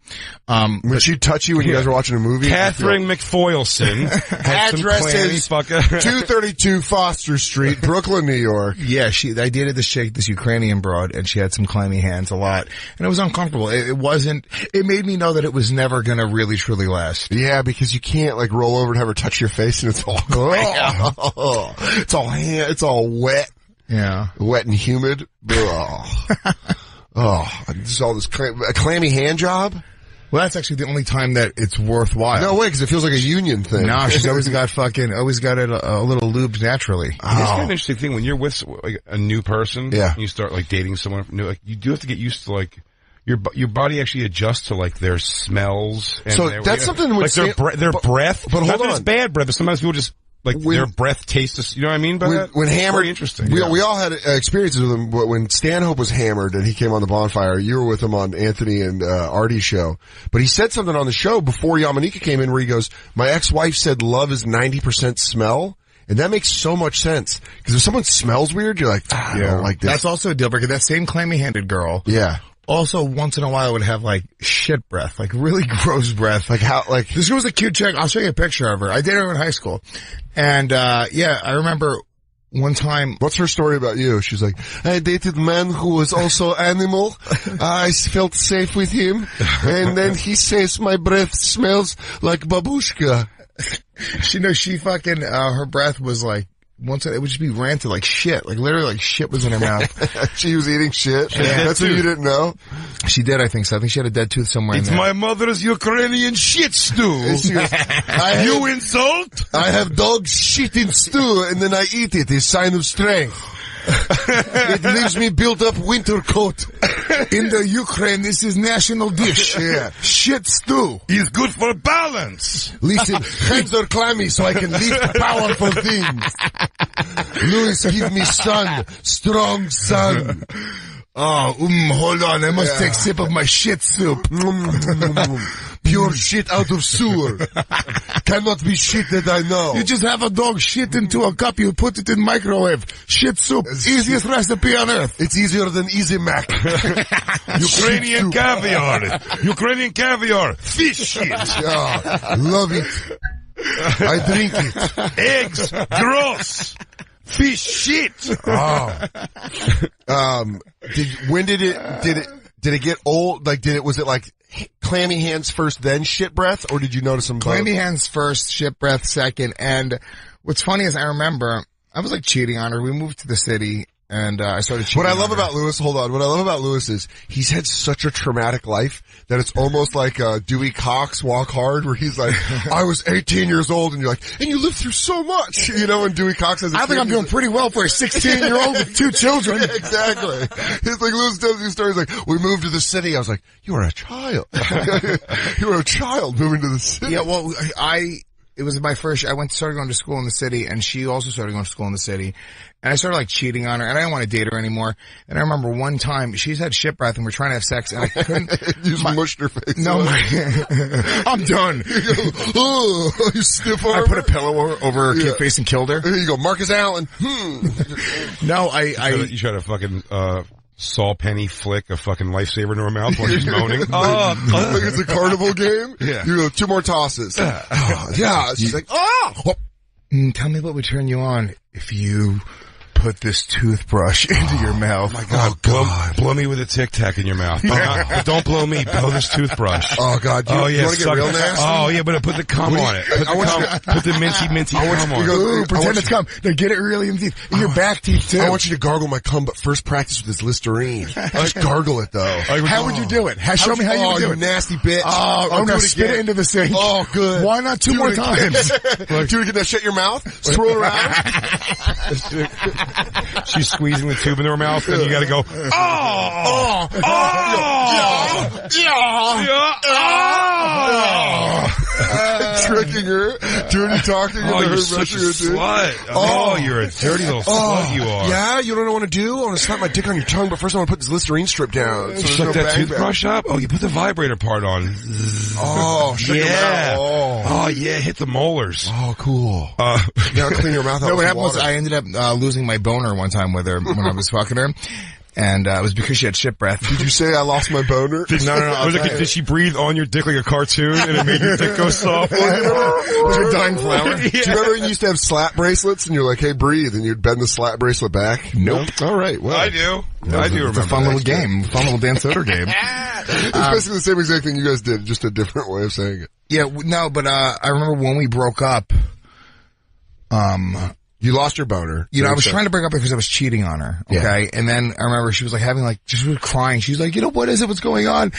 Would she touch you when you guys were watching a movie? Catherine McFoyleson. Address is 232 Foster Street, Brooklyn, New York. Yeah, I dated this chick, this Ukrainian broad, and she had some clammy hands a lot. And it was uncomfortable. It made me know that it was never gonna really, truly last. Yeah, because you can't like roll over and have her touch your face and it's all, it's all wet. Yeah. Wet and humid. Just all this a clammy hand job. Well, that's actually the only time that it's worthwhile. No way, because it feels like a union thing. No, she's always got it a little lubed naturally. It's kind of an interesting thing when you're with like a new person. Yeah. And you start like dating someone new. Like you do have to get used to like your body actually adjusts to like their smells. And So that's something like their breath. But hold Not that on. it's bad breath, but sometimes people just like their breath tastes. You know what I mean? But when hammered, very interesting. We all had experiences with him. But when Stanhope was hammered and he came on the Bonfire, you were with him on Anthony and Artie's show. But he said something on the show before Yamanika came in where he goes, "My ex-wife said love is 90% smell." And that makes so much sense. Because if someone smells weird, you're like, I don't like this. That's also a deal breaker. That same clammy-handed girl. Yeah. Also, once in a while, would have like shit breath, like really gross breath. Like how, like this girl was a cute chick. I'll show you a picture of her. I dated her in high school, and yeah, I remember one time. What's her story about you? She's like, I dated a man who was also animal. I felt safe with him, and then he says my breath smells like babushka. She fucking her breath was like. Once it would just be ranted like shit, like literally like shit was in her mouth. She was eating shit. Yeah. That's what you didn't know. She did, I think so. I think she had a dead tooth somewhere. It's in there. my mother's Ukrainian shit stew. You insult? I have dog shit in stew, and then I eat it. It's a sign of strength. It leaves me built up winter coat. In the Ukraine, this is national dish. Yeah. Shit stew. It's good for balance. Listen, hands are clammy so I can lift powerful things. Louis, give me sun. Strong sun. Oh, hold on. I must take a sip of my shit soup. Pure shit out of sewer. Cannot be shit that I know. You just have a dog shit into a cup, you put it in microwave. Shit soup. Easiest recipe on earth. It's easier than Easy Mac. Ukrainian caviar. Ukrainian caviar. Fish shit. Yeah, love it. I drink it. Eggs. Gross. Fish shit. Oh. When did it get old? Like, was it like clammy hands first, then shit breath, or did you notice some clammy hands first, shit breath second? And what's funny is I remember I was like cheating on her. We moved to the city. And I started cheating. What I love about Lewis, hold on. What I love about Lewis is he's had such a traumatic life that it's almost like Dewey Cox Walk Hard, where he's like, I was 18 years old, and you're like, and you lived through so much, you know. And Dewey Cox has. I think I'm doing pretty well for a 16-year-old with 2 children. Yeah, exactly. It's like Lewis tells these stories like, we moved to the city. I was like, you were a child. You were a child moving to the city. Yeah, well, it was my first. I started going to school in the city, and she also started going to school in the city. And I started like cheating on her, and I didn't want to date her anymore. And I remember one time she's had shit breath, and we're trying to have sex, and I couldn't. You just mushed her face. No, I'm done. You go, you stiff arm. I put a pillow over her face and killed her. Here you go, Marcus Allen. No, you try to fucking Saul Penny flick a fucking lifesaver into her mouth while she's moaning. Oh, like it's a carnival game. Yeah. You go 2 more tosses. Yeah. She's like, tell me what would turn you on if you put this toothbrush into your mouth. Oh my God. Blow me with a Tic Tac in your mouth. But don't blow me. Blow this toothbrush. Oh God. You want to get real nasty? Oh yeah, but put the cum on it. Put the minty cum on it. Pretend it's cum. Then get it really in the teeth. In your back teeth too. I want you to gargle my cum, but first practice with this Listerine. Just gargle it though. How would you do it? Show me how you would do it. Nasty bitch. I'm gonna spit it into the sink. Oh good. Why not 2 more times? Do it again. Now shut your mouth. Swirl around. She's squeezing the tube into her mouth, and you gotta go, tricking her, dirty talking into her. You're such a slut. Oh, you're a dirty little slut, you are. Yeah, you don't know what I want to do? I want to slap my dick on your tongue, but first I want to put this Listerine strip down. So suck that toothbrush up? Oh, you put the vibrator part on. Oh, shut your mouth. Oh, yeah, hit the molars. Oh, cool. You gotta clean your mouth out. No, what happened was I ended up losing my boner one time with her when I was fucking her. And it was because she had shit breath. Did you say I lost my boner? No. Did she breathe on your dick like a cartoon and it made your dick go soft? Was it dying flower? Yeah. Do you remember when you used to have slap bracelets and you're like, hey, breathe, and you'd bend the slap bracelet back? Nope. All right. Well, I do. I do remember. It's a fun little game. Fun little Dan Soder game. It's basically the same exact thing you guys did, just a different way of saying it. Yeah, no, but I remember when we broke up, you lost your boner. You know, I was trying to break up because I was cheating on her. Okay. Yeah. And then I remember she was like having like, just crying. She's like, you know, what is it? What's going on?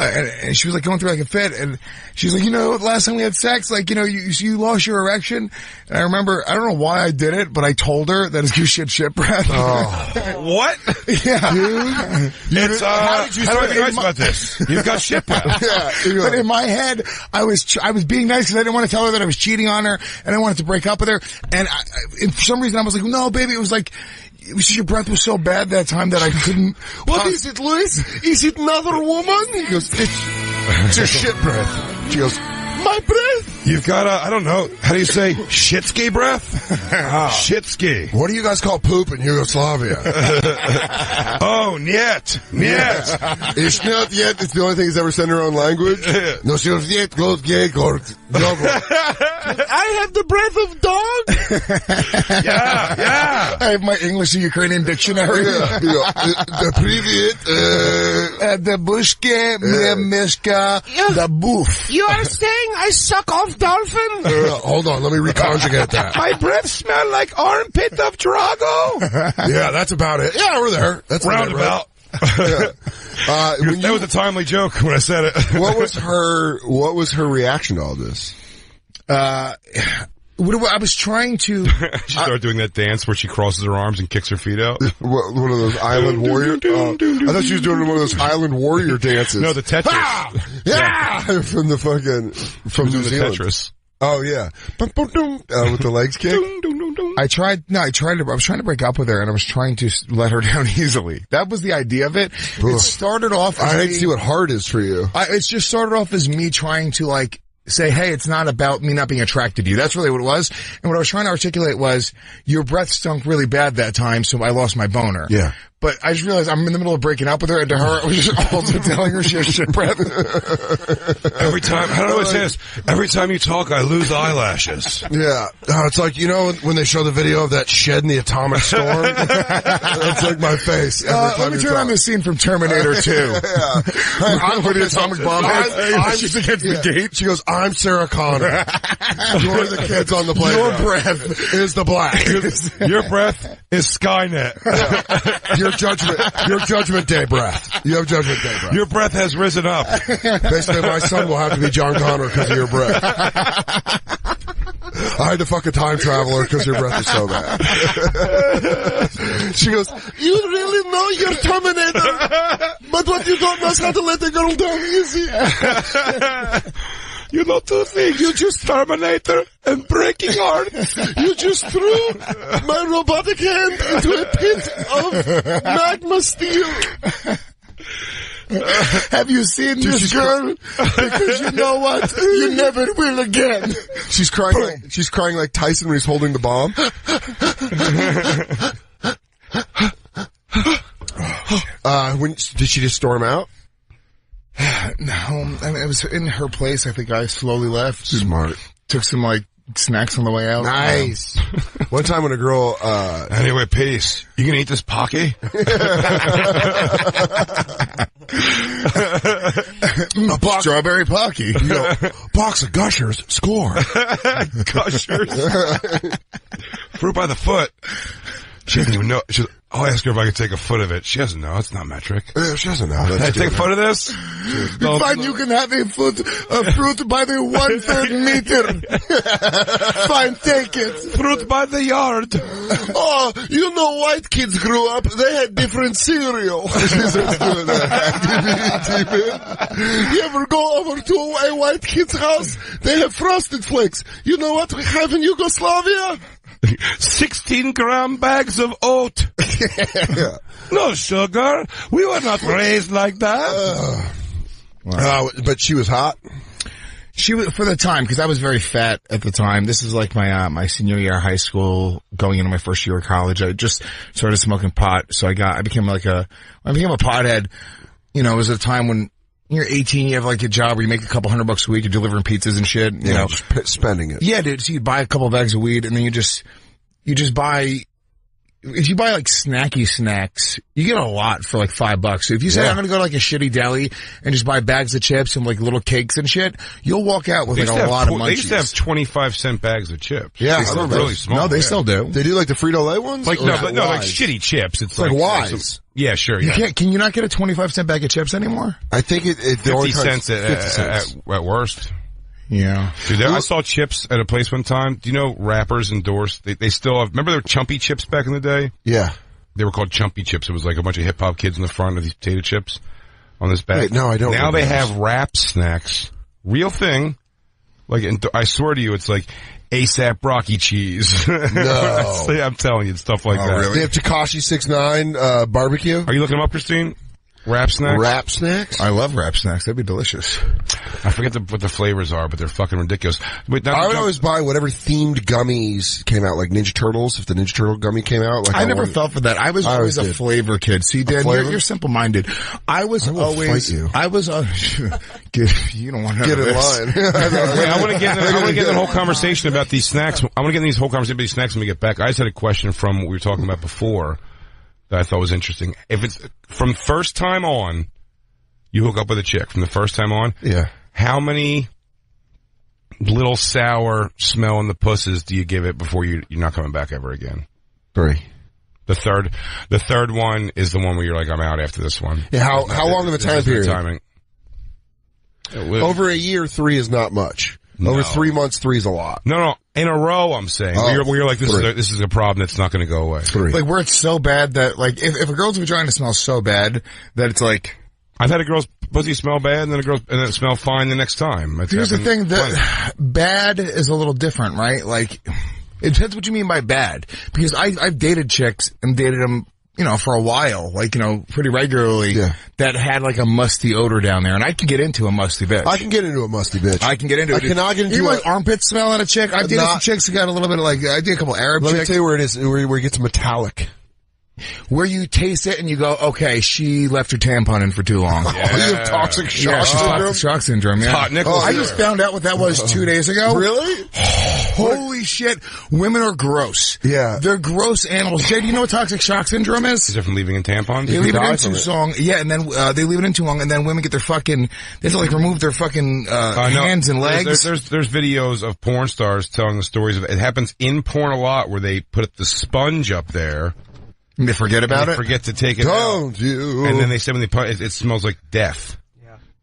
and she was like going through like a fit, and she's like, last time we had sex, like, you lost your erection. And I remember, I don't know why I did it, but I told her that it's 'cause she had shit breath. Oh. What? Yeah. Dude, how did you start being nice about this? You've got shit breath. Yeah. But in my head, I was being nice because I didn't want to tell her that I was cheating on her, and I wanted to break up with her. And for some reason I was like, no, baby, it was like, your breath was so bad that time that I couldn't. What is it, Luis? Is it another woman? He goes, it's your shit breath. She goes, my breath? You've got I don't know, how do you say shitski breath? Shitski. What do you guys call poop in Yugoslavia? Oh, niet. It's not yet. It's the only thing he's ever said in her own language. No, she goes, yet, goes, gay, goes, I have the breath of dog. Yeah. I have my English and Ukrainian dictionary. The privyet, the bushke, mishka, the boof. You are saying I suck off dolphin? hold on, let me reconjugate that. My breath smell like armpit of Drago. Yeah, that's about it. Yeah, we're there. That's roundabout. Right? That was a timely joke when I said it. What was her reaction to all this? I was trying to. She started doing that dance where she crosses her arms and kicks her feet out. One of those island warrior. I thought she was doing one of those island warrior dances. No, the Tetris. Ah! Yeah, from New Zealand. The Tetris. Oh yeah, with the legs kick. I was trying to break up with her, and I was trying to let her down easily. That was the idea of it. It started off as I hate to see what hard is for you. It's just started off as me trying to like say, hey, it's not about me not being attracted to you. That's really what it was. And what I was trying to articulate was, your breath stunk really bad that time, so I lost my boner. Yeah. But I just realized I'm in the middle of breaking up with her, and to her, I was just also telling her she has shit breath. Every time, how do I say this? Every time you talk, I lose eyelashes. Yeah. It's like, when they show the video of that shed in the atomic storm? That's like my face. Let me turn on this scene from Terminator 2. Yeah. I'm with the atomic bomb. She's against the gate. She goes, I'm Sarah Connor. You're the kids on the playground. Your breath is the black. Your breath is Skynet. Yeah. Your judgment day breath. You have judgment day breath. Your breath has risen up. Basically, my son will have to be John Connor because of your breath. I had to fuck a time traveler because your breath is so bad. She goes, you really know you're Terminator, but what you don't know is how to let the girl down easy. You know two things. You just Terminator and breaking hearts. You just threw my robotic hand into a pit of magma steel. Have you seen this girl? Because you know what? You never will again. She's crying like Tyson when he's holding the bomb. Did she just storm out? No, I mean, it was in her place. I think I slowly left. Smart. Took some snacks on the way out. Nice. One time when a girl, anyway, peace. You gonna eat this Pocky? Strawberry Pocky. Box of Gushers. Score. Gushers. Fruit by the foot. She doesn't even know. I'll ask her if I can take a foot of it. She doesn't know. It's not metric. Yeah, she doesn't know. Can I take a foot of this? Fine, you can have a foot of fruit by the 1/3 meter. Fine, take it. Fruit by the yard. Oh, white kids grew up, they had different cereal. You ever go over to a white kid's house? They have Frosted Flakes. You know what we have in Yugoslavia? 16-gram bags of oat. Yeah. No sugar. We were not raised like that. But she was hot. She was, for the time, because I was very fat at the time. This is like my senior year of high school, going into my first year of college. I just started smoking pot, so I became a pothead. It was a time when you're 18, you have like a job where you make a couple $100 a week, you're delivering pizzas and shit, you know. Just spending it. Yeah, dude. So you buy a couple bags of weed and then you just buy if you buy like snacky snacks, you get a lot for like $5. So if you say I'm going to go to like a shitty deli and just buy bags of chips and like little cakes and shit, you'll walk out with like a lot of munchies. They used to have 25-cent bags of chips. Yeah, they still really small. No, they still do. They do like the Frito-Lay ones? Like like shitty chips. It's like Wise. Yeah, sure. You can't. Can you not get a 25-cent bag of chips anymore? I think it 50 cents at worst. Yeah. Dude, I saw chips at a place one time. Do you know Rappers endorse? They still have. Remember their Chumpy chips back in the day? Yeah. They were called Chumpy chips. It was like a bunch of hip hop kids in the front of these potato chips on this bag. Wait, no, I don't. Now they have Rap Snacks. Real thing. Like, I swear to you, it's like ASAP Rocky cheese. No. I'm telling you, it's stuff like that. Really? They have Tekashi 6ix9ine barbecue. Are you looking them up, Christine? Rap Snacks? Rap Snacks? I love Rap Snacks. That'd be delicious. I forget what the flavors are, but they're fucking ridiculous. Wait, I would always buy whatever themed gummies came out, like Ninja Turtles, if the Ninja Turtle gummy came out. Like I never fell for that. I was always a flavor kid. See, Dan, you're simple-minded. I was you don't want to get in line. Wait, I want to get the whole conversation about these snacks. I want to get in this whole conversation about these snacks when we get back. I just had a question from what we were talking about before that I thought was interesting. If it's from first time on, you hook up with a chick from the first time on. Yeah. How many little sour smell in the pusses do you give it before you're not coming back ever again? 3. The third one is the one where you're like, I'm out after this one. Yeah. How long of a time period? Timing. Over a year, 3 is not much. No. Over 3 months, 3 is a lot. No. In a row, I'm saying. Where you're like, this is a problem that's not going to go away. 3. Like, where it's so bad that, like, if a girl's vagina smells so bad that it's like... I've had a girl's pussy smell bad and then it smell fine the next time. Here's the thing, that bad is a little different, right? Like, it depends what you mean by bad. Because I've dated chicks and dated them, for a while, like, pretty regularly, that had like a musty odor down there. And I can get into a musty bitch. I can get into a musty bitch. I can get into it. I cannot get into even like armpit smell on a chick. I've dated some chicks who got a little bit of like, I did a couple Arab chicks. Let me tell you where it is, where it gets metallic. Where you taste it and you go, okay, she left her tampon in for too long. Yeah. You have toxic shock syndrome? Toxic shock syndrome, yeah. I just found out what that was 2 days ago. Really? Holy shit. Women are gross. Yeah. They're gross animals. Jay, do you know what toxic shock syndrome is? Is it from leaving in tampons? They leave it in too long. Yeah, and then they leave it in too long, and then women get their fucking, they have to like remove their fucking hands and legs. There's videos of porn stars telling the stories of it. It happens in porn a lot where they put the sponge up there. And they forget about it? Forget to take it Don't out. You? And then they say when they put it smells like death.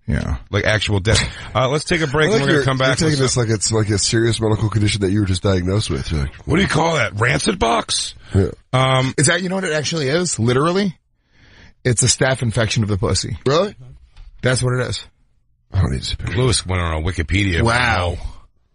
Yeah. Like actual death. Let's take a break and we're going to come back. You're taking this like it's like a serious medical condition that you were just diagnosed with. You're like, what do you call that? Rancid box? Yeah. Is that, you know what it actually is? Literally? It's a staph infection of the pussy. Really? That's what it is. I don't need to. Lewis went on Wikipedia. Wow.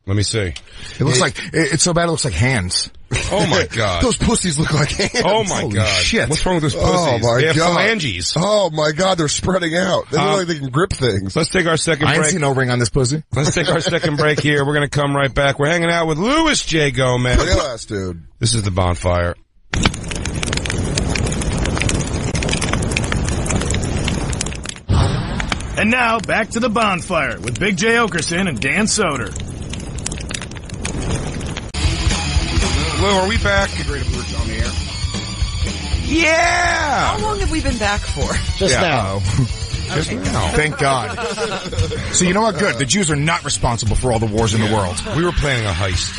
Let me see. It looks like, it's so bad it looks like hands. Oh my god. Those pussies look like hands. Oh my Holy god. Shit. What's wrong with those pussies? Oh my they have god. phalanges. Oh my god, they're spreading out. They look like they can grip things. Let's take our second break. I ain't seen no ring on this pussy. Let's take our second break here. We're gonna come right back. We're hanging out with Louis J. Gomez. Look at that, dude. This is the Bonfire. And now, back to the Bonfire with Big J. Oakerson and Dan Soder. Lou, are we back? On the air. Yeah! How long have we been back for? Just now. Just now. Thank God. So you know what? Good. The Jews are not responsible for all the wars in the world. We were planning a heist.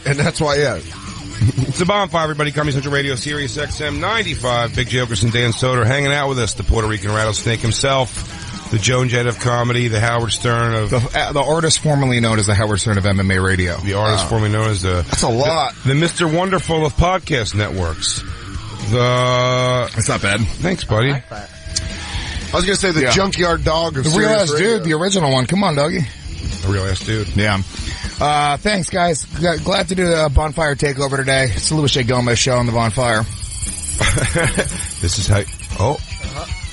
And that's why, yeah. It's the Bonfire, everybody. Comedy Central Radio, Sirius XM 95. Big J. Oakerson, Dan Soder, hanging out with us. The Puerto Rican rattlesnake himself. The Joan Jett of comedy. The Howard Stern of... The artist formerly known as the Howard Stern of MMA radio. The artist formerly known as the... That's a lot. The Mr. Wonderful of podcast networks. That's not bad. Thanks, buddy. I was gonna say the junkyard dog of the real ass radio. dude, the original one. Come on, doggy. The real ass dude. Yeah. Thanks, guys. Glad to do a Bonfire takeover today. It's the Louis J. Gomez show on the Bonfire. This is how...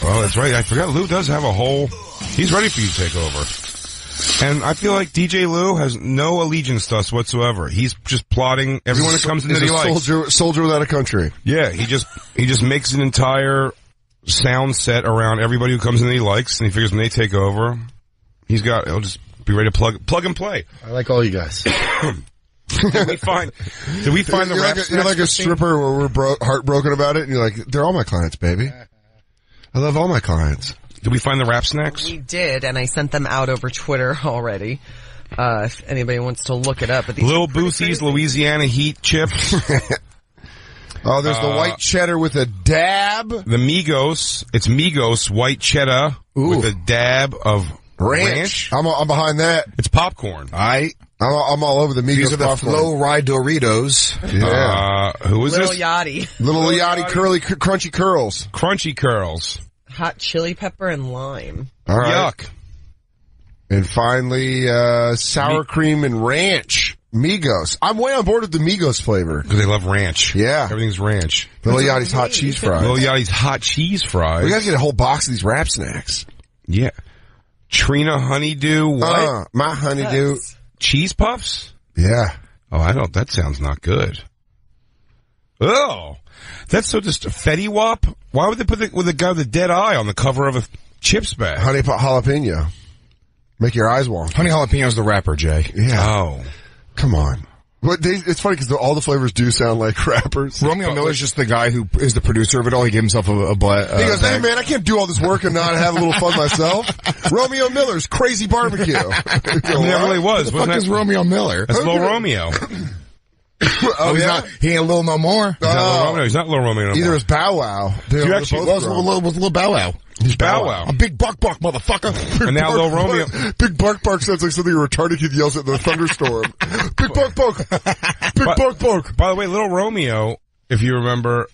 Oh, that's right. I forgot Lou does have a whole... He's ready for you to take over. And I feel like DJ Lou has no allegiance to us whatsoever. He's just plotting everyone that comes in that he likes. Soldier without a country. Yeah, he just makes an entire sound set around everybody who comes in that he likes, and he figures when they take over, he'll just be ready to plug and play. I like all you guys. Did we find the rap snacks? You're like a stripper where we're heartbroken about it, and you're like, they're all my clients, baby. I love all my clients. Did we find the rap snacks? We did, and I sent them out over Twitter already. If anybody wants to look it up. But Lil Boosie's Louisiana Heat chips. Oh, there's the white cheddar with a dab. The Migos. It's Migos white cheddar with a dab of ranch. I'm behind that. It's popcorn. I'm all over the Migos. These are the Flow Rye Doritos. Yeah. Who is Little this? Yachty. Little Yachty curly, crunchy curls. Crunchy curls. Hot chili pepper and lime. All right. Yuck. And finally, sour cream and ranch. Migos. I'm way on board with the Migos flavor. Because they love ranch. Yeah. Everything's ranch. Little Yachty's hot cheese fries. Lil Yachty's hot cheese fries. We gotta get a whole box of these wrap snacks. Yeah. Trina Honeydew what? My honeydew. Cheese puffs? Yeah. Oh, that sounds not good. Oh. That's so just Fetty Wap? Why would they put with the guy with the dead eye on the cover of a chips bag? Honey jalapeno. Make your eyes warm. Honey Jalapeno's the rapper, Jay. Yeah. Oh. Come on. It's funny because all the flavors do sound like rappers. Romeo Miller's just the guy who is the producer of it all. He gave himself a he goes, hey man, I can't do all this work and not have a little fun myself. Romeo Miller's Crazy Barbecue. It really was. What the fuck is Romeo Miller? That's Lil Romeo. He's not. He ain't Lil no more. He's not Lil Romeo. He's not Lil Romeo no more. Either is Bow Wow. You actually was Lil Bow Wow. He's Bow Wow. A big buck, motherfucker. And now Lil Romeo. Big bark sounds like something a retarded kid yells at the thunderstorm. Big bark. Big bark. By the way, Lil Romeo, if you remember,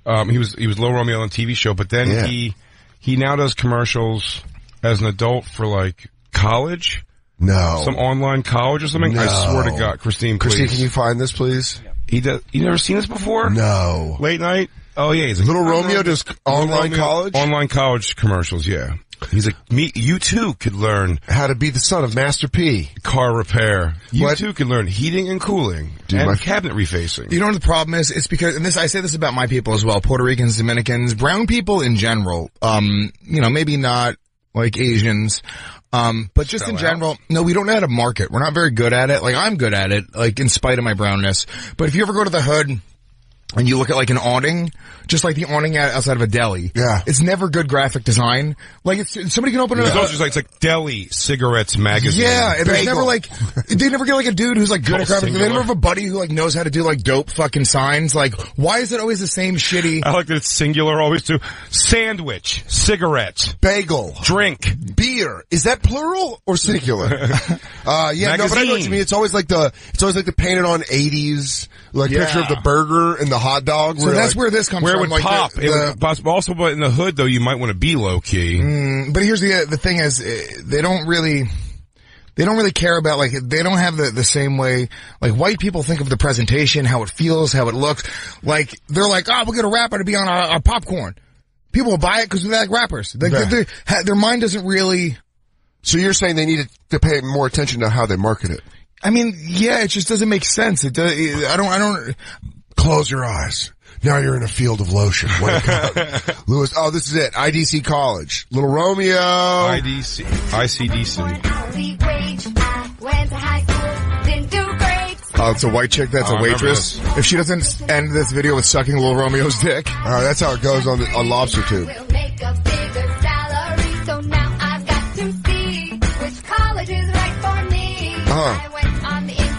he was Lil Romeo on a TV show, but then he now does commercials as an adult for like college. No. Some online college or something? No. I swear to God. Christine, can you find this, please? He does. You never seen this before? No. Late night? Oh, yeah. He's Little Romeo does online college? Online college commercials, yeah. He's like, you too could learn how to be the son of Master P. Car repair. You too could learn heating and cooling and cabinet refacing. You know what the problem is? It's because, and I say this about my people as well, Puerto Ricans, Dominicans, brown people in general, maybe not like Asians, but just in general, no, we don't know how to market. We're not very good at it. Like, I'm good at it, like, in spite of my brownness. But if you ever go to the hood and you look at like an awning, just like the awning outside of a deli. Yeah. It's never good graphic design. Like, somebody can open it up. It's like deli cigarettes magazine. Yeah, and there's never like, they never get like a dude who's like good at graphic. They never have a buddy who like knows how to do like dope fucking signs. Like, why is it always the same shitty? I like that it's singular always too. Sandwich, cigarette, bagel, drink, beer. Is that plural or singular? But I know what you mean. It's always like the painted on 80s, like picture of the burger and the hot dog. So that's where this comes from. Where it would pop. It would possible. Also, but in the hood though, you might want to be low key. But here's the thing is, they don't really care about, like, they don't have the same way, like, white people think of the presentation, how it feels, how it looks. Like, they're like, we'll get a rapper to be on our popcorn. People will buy it because we like rappers. Their mind doesn't really. So you're saying they need to pay more attention to how they market it? I mean, yeah, it just doesn't make sense. I don't. Close your eyes. Now you're in a field of lotion. Wake up. Lewis, this is it. IDC College. Little Romeo. ICDC. Oh, it's a white chick that's a waitress. If she doesn't end this video with sucking Little Romeo's dick. All right, that's how it goes on Lobster Tube.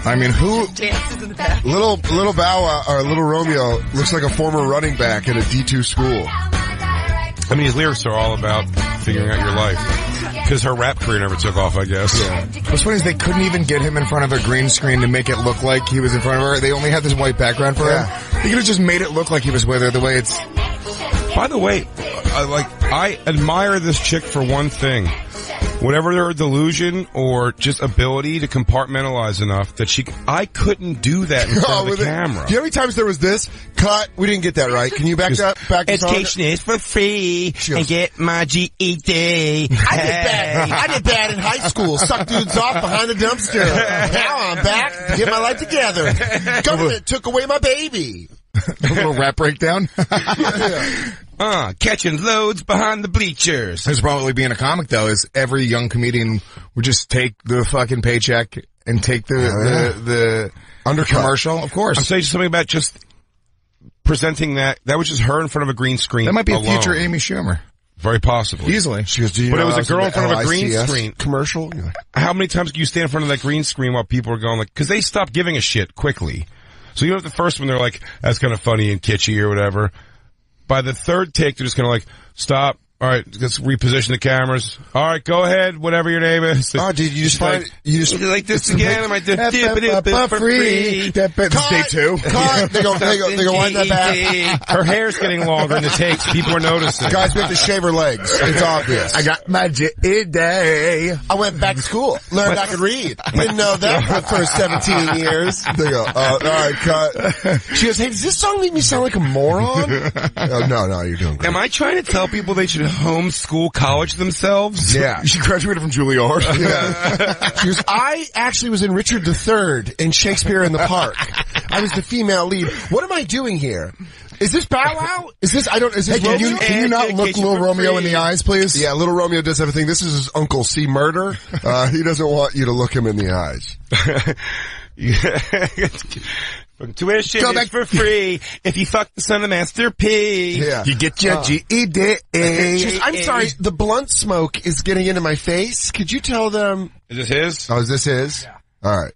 I mean, who? Little Bow Wow, or Little Romeo looks like a former running back at a D2 school. I mean, his lyrics are all about figuring out your life. Because her rap career never took off, I guess. Yeah. What's funny is they couldn't even get him in front of a green screen to make it look like he was in front of her. They only had this white background for him. They could have just made it look like he was with her the way it's. By the way, I admire this chick for one thing. Whatever their delusion or just ability to compartmentalize enough that I couldn't do that in front of the camera. Do you know how many times there was this? Cut. We didn't get that right. Can you back this Education is for free and get my GED. I did bad in high school. Suck dudes off behind the dumpster. Now I'm back to get my life together. Government took away my baby. A little rap breakdown. Catching loads behind the bleachers. There's probably being a comic though is every young comedian would just take the fucking paycheck and take the undercut commercial. Of course. I'm saying something about just presenting that. That was just her in front of a green screen. That might be alone. a future Amy Schumer. Very possibly. Easily. She goes, but it was a girl in front of a green screen. Commercial? How many times can you stand in front of that green screen while people are going like, cause they stopped giving a shit quickly. So you know, the first one they're like, that's kind of funny and kitschy or whatever. By the third take, they're just gonna like, stop. All right, let's reposition the cameras. All right, go ahead, whatever your name is. Oh, dude, you just find you just like this again. I might dip it for free. Day 2. Cut. They go wind that back. Her hair's getting longer in the takes. People are noticing. Guys, we have to shave her legs. It's obvious. I got my day. I went back to school, learned I could read. Didn't know that for the first 17 years. They go, all right, cut. She goes, hey, does this song make me sound like a moron? No, you're doing great. Am I trying to tell people they should homeschool college themselves? Yeah. She graduated from Juilliard. Yeah. She goes, I actually was in Richard III in Shakespeare in the Park. I was the female lead. What am I doing here? Is this Bow Wow? Is this Romeo? Can you not look little Romeo in the eyes, please? Yeah, little Romeo does everything. This is his uncle, C. Murder. He doesn't want you to look him in the eyes. Tuition is for free if you fuck the son of Master P. Yeah. You get your GED. I'm sorry, the blunt smoke is getting into my face. Could you tell them? Is this his? Oh, is this his? Yeah. All right.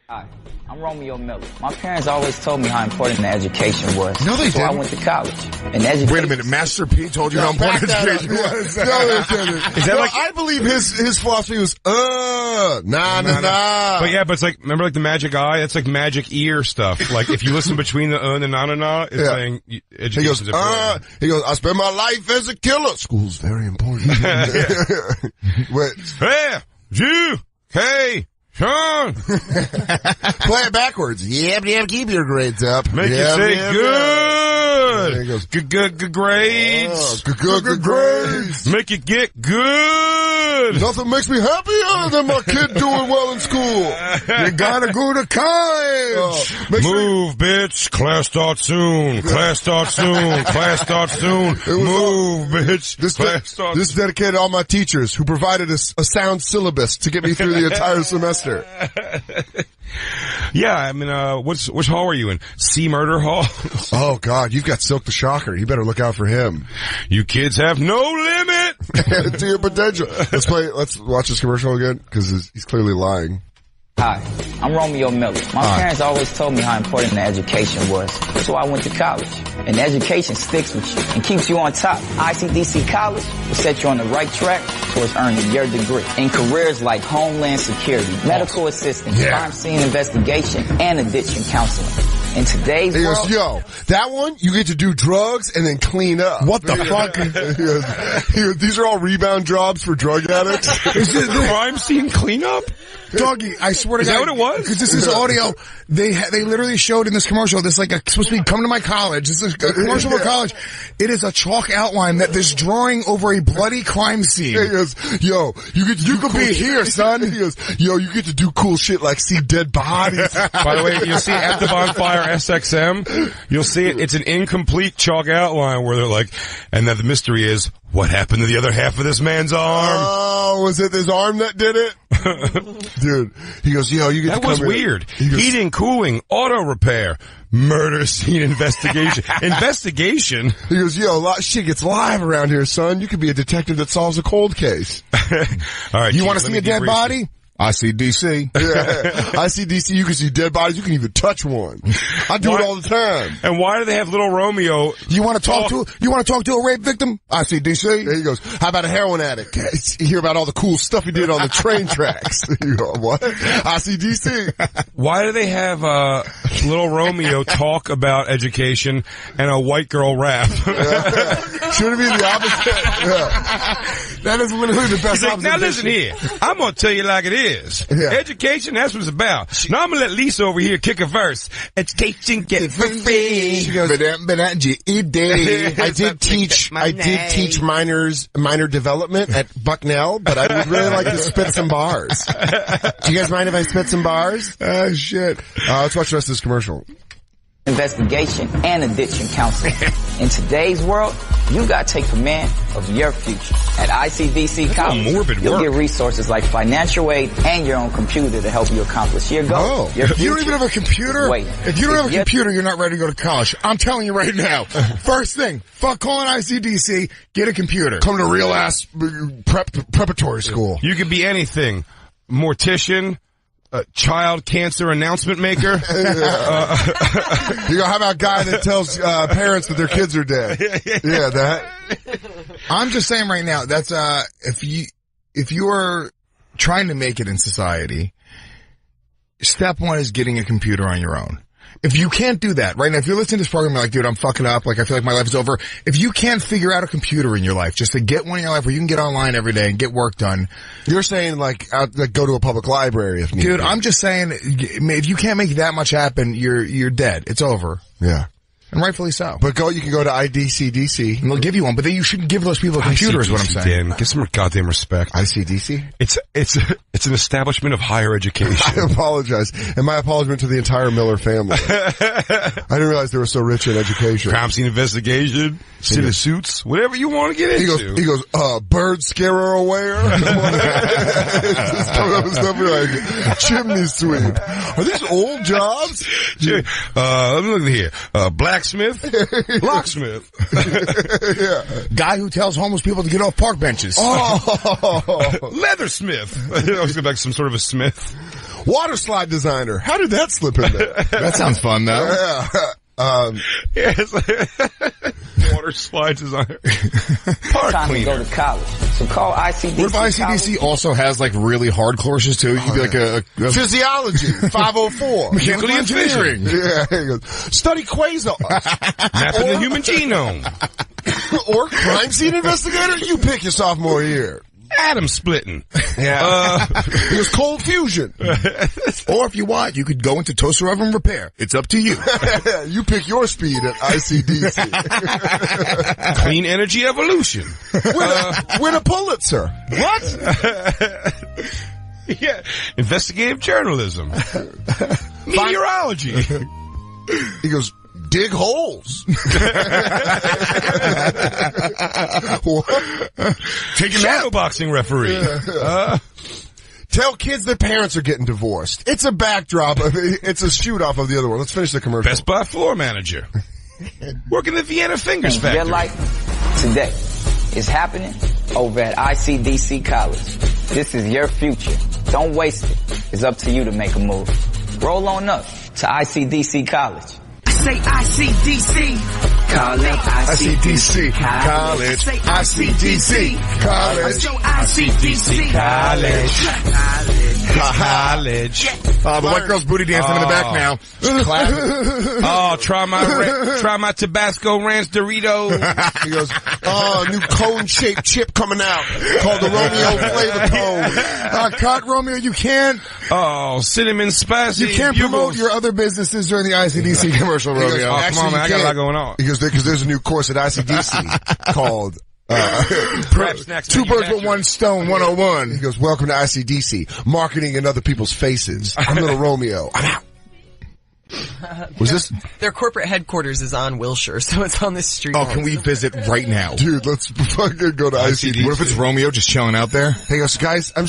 Hi, I'm Romeo Miller. My parents always told me how important the education was. No, they so I didn't. went to college. And education. Wait a minute, Master P told you how important education was. No, they didn't. Is that like? I believe his philosophy was, nah. But yeah, but it's like, remember like the magic eye? It's like magic ear stuff. Like if you listen between the and the na, it's saying education's important. He goes, I spend my life as a killer. School's very important. Wait. Hey, you, hey. Sean! Play it backwards. Yep, keep your grades up. Make it say good. There he goes. Good grades. Good grades. Make it get good. Nothing makes me happier than my kid doing well in school. You gotta go to college. Move, bitch. Class starts soon. Class starts soon. Class starts soon. Move, bitch. This is dedicated to all my teachers who provided a sound syllabus to get me through the entire semester. Yeah, I mean, which hall were you in? C. Murder Hall? Oh God, you've got Silk the Shocker. You better look out for him. You kids have no limit to your potential. Let's watch this commercial again, because he's clearly lying. Hi, I'm Romeo Miller. My parents always told me how important the education was, so I went to college. And education sticks with you and keeps you on top. ICDC College will set you on the right track towards earning your degree in careers like Homeland Security, medical assisting, crime scene investigation, and addiction counseling. In today's world... He goes, yo, that one, you get to do drugs and then clean up. What the fuck? He goes, these are all rebound jobs for drug addicts. Is this the crime scene cleanup? Doggy, I swear to God. Is that what it was? Because this is audio. They literally showed in this commercial, this like supposed to be come to my college. This is a commercial for college. It is a chalk outline that this drawing over a bloody crime scene. He goes, yo, you could be here, son. He goes, yo, you get to do cool shit like see dead bodies. By the way, you'll see at the Bonfire SXM, you'll see it. It's an incomplete chalk outline where they're like, and then the mystery is, what happened to the other half of this man's arm? Oh, was it his arm that did it? Dude, he goes, yo, you get that to come was in. weird. He goes, heating, cooling, auto repair, murder scene investigation. Investigation? He goes, yo, a lot of shit gets live around here, son. You could be a detective that solves a cold case. All right. You want to see a dead body? ICDC. Yeah. ICDC, you can see dead bodies. You can even touch one. I do it all the time. And why do they have little Romeo? You want to talk to a rape victim? ICDC. There he goes. How about a heroin addict? You hear about all the cool stuff he did on the train tracks. You go, what? ICDC. Why do they have little Romeo talk about education and a white girl rap? Should it be the opposite? Yeah. That is literally the best. He's like, now listen here. I'm gonna tell you like it is. Yeah. Education, that's what it's about. Now I'm gonna let Lisa over here kick a verse. Education, get it for free. She goes, I did teach minor development at Bucknell, but I would really like to spit some bars. Do you guys mind if I spit some bars? Oh shit. Let's watch the rest of this commercial. investigation, and addiction counseling. In today's world, you gotta take command of your future. At ICDC College, you'll get resources like financial aid and your own computer to help you accomplish your goals. Your If you don't even have a computer, if you don't have a computer, you're not ready to go to college. I'm telling you right now. First thing, fuck calling ICDC, get a computer. Come to real ass preparatory school. You could be anything. Mortician, child cancer announcement maker. You know, how about a guy that tells parents that their kids are dead? Yeah, that. I'm just saying right now, that's if you're trying to make it in society, step one is getting a computer on your own. If you can't do that, right now, if you're listening to this program, you're like, dude, I'm fucking up, like, I feel like my life is over. If you can't figure out a computer in your life, just to get one in your life where you can get online every day and get work done. You're saying, like go to a public library if needed. Dude, I'm just saying, if you can't make that much happen, you're dead. It's over. Yeah. And rightfully so. But you can go to ICDC. And they'll give you one, but then you shouldn't give those people a computer is what I'm saying. Dan, give some goddamn respect. ICDC? It's an establishment of higher education. I apologize. And my apology to the entire Miller family. I didn't realize they were so rich in education. Crime scene investigation, city suits, whatever you want to get into. He goes, bird scarer aware? Just coming up with stuff like chimney sweep. Are these old jobs? Let me look here. Blacksmith, locksmith. Yeah. Guy who tells homeless people to get off park benches. Oh. Leathersmith. I was going back to some sort of a smith. Water slide designer. How did that slip in there? That sounds fun though. Yeah. Yes. Water slide designer. Park Time cleaner. to go to college. So call ICDC. What if ICDC also has like really hard courses too? You could be like a physiology, 504. Mechanical engineering. Yeah. He goes, study quasars. Mapping the human genome. Or crime scene investigator. You pick your sophomore year. Atom splitting. Yeah. It was cold fusion. Or if you want, you could go into toaster oven repair. It's up to you. You pick your speed at ICDC. Clean energy evolution. Win a Pulitzer. What? Yeah. Investigative journalism. Meteorology. He goes, dig holes. Take a shadow boxing referee. Tell kids their parents are getting divorced. It's a backdrop. It's a shoot off of the other one. Let's finish the commercial. Best Buy floor manager. Working the Vienna Fingers factory. Your life today is happening over at ICDC College. This is your future. Don't waste it. It's up to you to make a move. Roll on up to ICDC College. Say ICDC College. ICDC College. Say ICDC College. Let's go ICDC College. The white girl's booty dancing in the back now. Try my Tabasco Ranch Doritos. He goes, new cone-shaped chip coming out called the Romeo flavor cone. Cut, Romeo, you can't. Oh, cinnamon spicy. You can't promote your other businesses during the ICDC commercial, Romeo. Come on, man, I got a lot going on. He goes, because there's a new course at ICDC called Two Birds with One Stone 101. He goes, welcome to ICDC, marketing in other people's faces. I'm little Romeo. I'm out. Was this? Their corporate headquarters is on Wilshire, so it's on this street. Oh, can we visit right now? Dude, let's fucking go to ICDC. What if it's Romeo just chilling out there? Hey, guys, I'm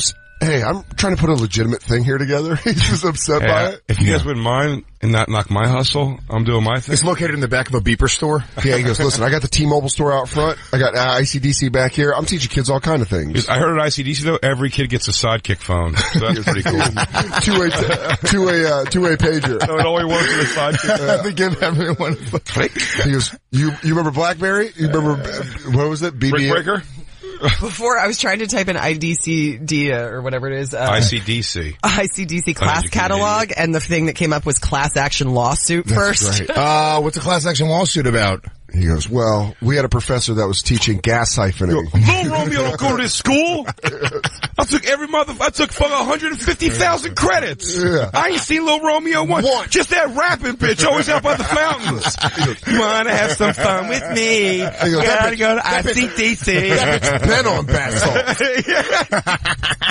trying to put a legitimate thing here together. He's just upset by it. If you guys wouldn't mind and not knock my hustle, I'm doing my thing. It's located in the back of a beeper store. Yeah, he goes, listen, I got the T-Mobile store out front. I got ICDC back here. I'm teaching kids all kind of things. I heard at ICDC though, every kid gets a sidekick phone. So that's pretty cool. two-way pager. So it only works with a sidekick. They give everyone a click. He goes, you remember BlackBerry? You remember, what was it? Brick Breaker? Before, I was trying to type in IDCD or whatever it is. ICDC class catalog, and the thing that came up was class action lawsuit first. Right. What's a class action lawsuit about? He goes, well, we had a professor that was teaching gas siphoning. Little Romeo don't go to this school. I took for 150,000 credits. Yeah. I ain't seen Little Romeo once. Just that rapping bitch always out by the fountains. You wanna have some fun with me? Gotta go to ICDC. That bitch been on bath salts.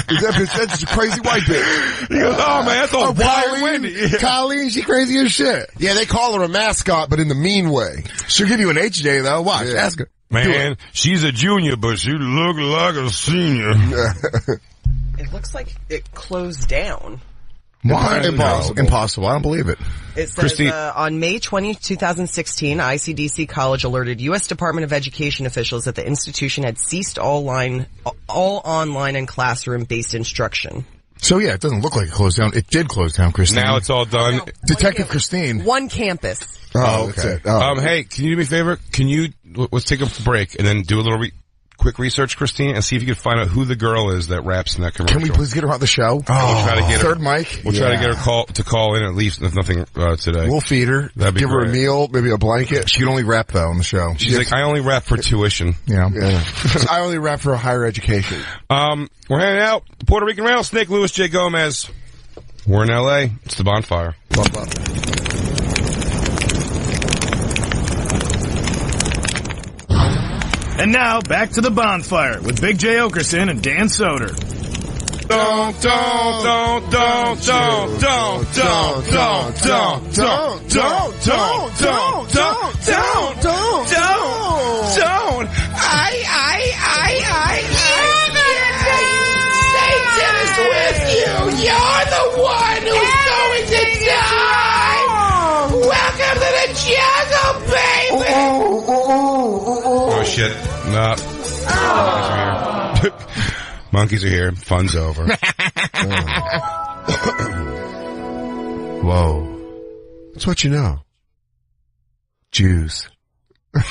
That bitch, that's a crazy white bitch. He goes, oh man, that's all wild windy. Colleen, she crazy as shit. Yeah, they call her a mascot, but in the mean way. She'll give you an HJ though. Watch, ask her. Man, she's a junior, but she look like a senior. It looks like it closed down. Why? Impossible. I don't believe it. It says, on May 20, 2016, ICDC College alerted U.S. Department of Education officials that the institution had ceased all online and classroom-based instruction. So yeah, it doesn't look like it closed down. It did close down, Christine. Now it's all done. Detective Christine. One campus. Oh, okay. Hey, can you do me a favor? Let's take a break and then do a little quick research, Christine, and see if you can find out who the girl is that raps in that commercial. Can we please get her on the show? We'll try to get third mic. We'll try to get her to call in at least, if nothing, today. We'll feed her. That'd be Give her a great. meal, maybe a blanket. She can only rap though on the show. She's like, I only rap for tuition. Yeah. I only rap for a higher education. We're hanging out. The Puerto Rican Rattlesnake, Louis J. Gomez. We're in L.A. It's the Bonfire. And now, back to the Bonfire with Big J. Oakerson and Dan Soder. Satan is with you. You're the one who's going to die. Welcome to the jungle, baby. Oh shit. No. Monkeys are here. Fun's over. Whoa. That's what you know. Jews. If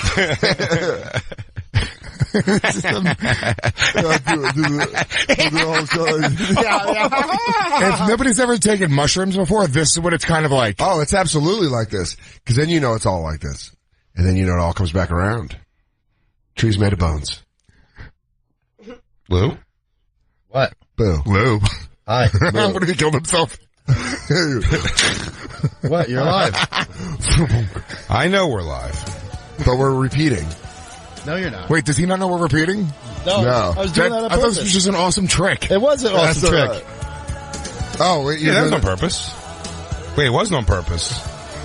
nobody's ever taken mushrooms before, this is what it's kind of like. Oh, it's absolutely like this. Because then you know it's all like this. And then you know it all comes back around. Trees made of bones. Lou? What? Boo. Lou. Hi. What if he killed himself? What? You're alive. I know we're live. But we're repeating. No, you're not. Wait, does he not know we're repeating? No. I was doing that on I thought purpose. this was just an awesome trick. It was an awesome trick. Oh, wait. Yeah, that was on purpose. Wait, it wasn't on purpose.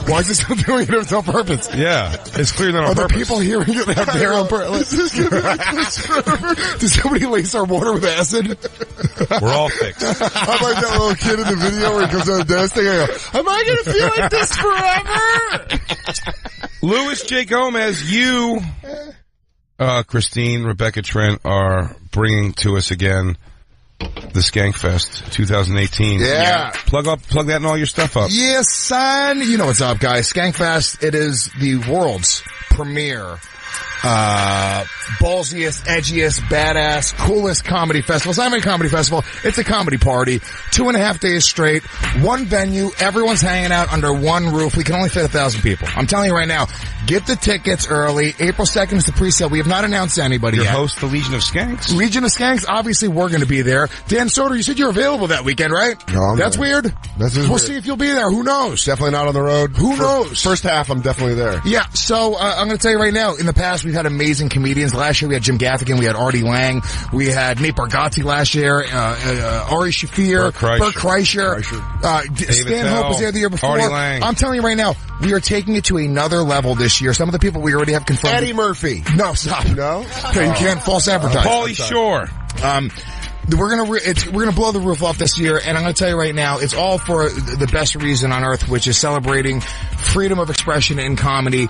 Why is he still doing it on purpose? Yeah, it's clear that on purpose. Are there people hearing it out there on purpose? Does somebody lace our water with acid? We're all fixed. I'm like that little kid in the video where he comes on the desk thing. I go, am I going to feel like this forever? Louis J. Gomez, you, Christine, Rebecca Trent are bringing to us again the Skankfest 2018. Yeah. Plug that and all your stuff up. Yes, son. You know what's up, guys. Skankfest, it is the world's premiere, ballsiest, edgiest, badass, coolest comedy festival. It's not even a comedy festival. It's a comedy party. 2.5 days straight. One venue. Everyone's hanging out under one roof. We can only fit 1,000 people. I'm telling you right now, get the tickets early. April 2nd is the pre-sale. We have not announced anybody Your yet. host, the Legion of Skanks. Legion of Skanks, obviously we're going to be there. Dan Soder, you said you're available that weekend, right? No, That's weird. We'll see if you'll be there. Who knows? Definitely not on the road. Who knows? First half, I'm definitely there. Yeah, so I'm going to tell you right now, in the past we've had amazing comedians. Last year we had Jim Gaffigan, we had Artie Lang, we had Nate Bargatze last year, Ari Shafir, Bert Kreischer, Stan Hope was there the year before. Artie Lang. I'm telling you right now, we are taking it to another level this year. Some of the people we already have confirmed. Eddie Murphy. No, stop. No? Okay, you can't false advertise. Pauly Shore. We're gonna blow the roof off this year, and I'm gonna tell you right now, it's all for the best reason on earth, which is celebrating freedom of expression in comedy.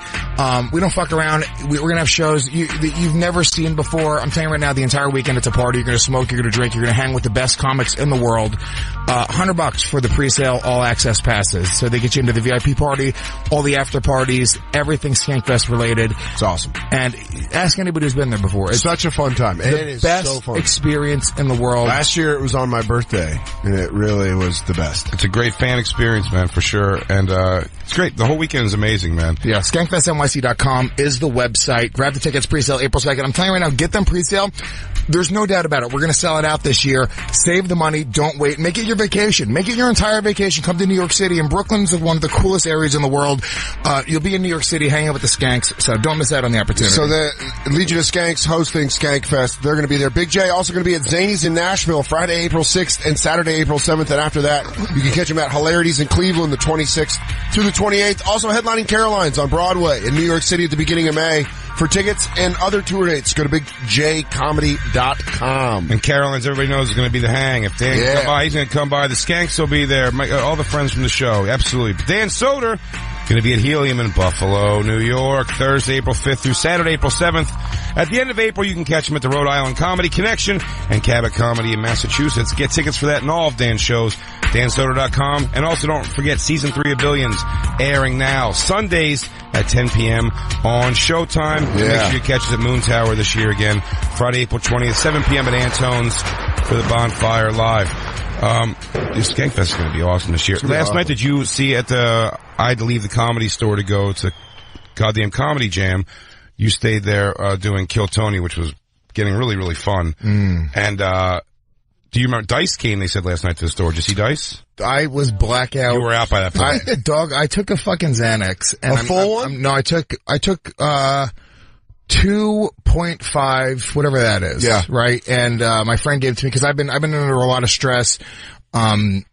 We don't fuck around. We're gonna have shows that you've never seen before. I'm telling you right now, the entire weekend it's a party. You're gonna smoke, you're gonna drink, you're gonna hang with the best comics in the world. $100 for the pre-sale all access passes, so they get you into the VIP party, all the after parties, everything Skankfest related. It's awesome. And ask anybody who's been there before. It's such a fun time. It is best so fun. experience in the world. world. Last year it was on my birthday, and it really was the best. It's a great fan experience, man, for sure. And it's great. The whole weekend is amazing, man. Yeah, skankfestnyc.com is the website. Grab the tickets, pre-sale April 2nd. I'm telling you right now, get them pre-sale. There's no doubt about it. We're going to sell it out this year. Save the money. Don't wait. Make it your vacation. Make it your entire vacation. Come to New York City. And Brooklyn's one of the coolest areas in the world. You'll be in New York City hanging out with the Skanks, so don't miss out on the opportunity. So the Legion of Skanks hosting Skankfest. They're going to be there. Big J also going to be at Zany's in Nashville Friday, April 6th and Saturday, April 7th. And after that, you can catch him at Hilarities in Cleveland the 26th through the 28th. Also headlining Caroline's on Broadway in New York City at the beginning of May. For tickets and other tour dates, go to bigjcomedy.com. And Caroline's, everybody knows, is going to be the hang. If Dan can come by, he's going to come by. The Skanks will be there. All the friends from the show. Absolutely. But Dan Soder going to be at Helium in Buffalo, New York, Thursday, April 5th through Saturday, April 7th. At the end of April, you can catch him at the Rhode Island Comedy Connection and Cabot Comedy in Massachusetts. Get tickets for that and all of Dan's shows, dansoder.com. And also don't forget Season 3 of Billions airing now, Sundays at 10 p.m. on Showtime. Yeah. Make sure you catch us at Moon Tower this year again, Friday, April 20th, 7 p.m. at Antone's for the Bonfire Live. This Skankfest is going to be awesome this year. Last night, did you see I had to leave the Comedy Store to go to Goddamn Comedy Jam. You stayed there doing Kill Tony, which was getting really, really fun. And do you remember Dice came, they said last night to the store. Did you see Dice? I was blackout. You were out by that point. I took a fucking Xanax. And full one? No, I took 2.5, whatever that is. Yeah. Right? And my friend gave it to me because I've been under a lot of stress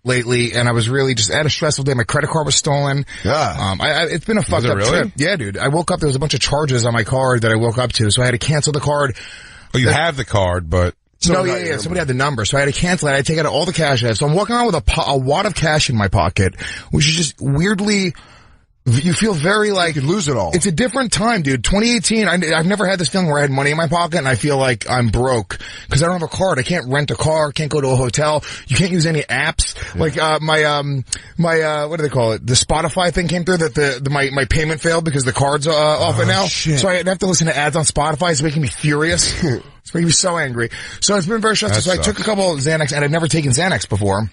lately, and I was really just at a stressful day. My credit card was stolen. Yeah. It's been a fucked up trip. Yeah, dude. I woke up, there was a bunch of charges on my card that I woke up to, so I had to cancel the card. Oh, you have the card, but... Yeah. Somebody had the number, so I had to cancel it. I had to take out all the cash I had. So I'm walking around with a wad of cash in my pocket, which is just weirdly... You feel very like... You could lose it all. It's a different time, dude. 2018, I've never had this feeling where I had money in my pocket and I feel like I'm broke. Because I don't have a card. I can't rent a car, can't go to a hotel. You can't use any apps. Yeah. Like, my what do they call it? The Spotify thing came through that my payment failed because the card's off it now. Shit. So I have to listen to ads on Spotify. It's making me furious. It's making me so angry. So it's been very stressful. So I took a couple of Xanax, and I'd never taken Xanax before.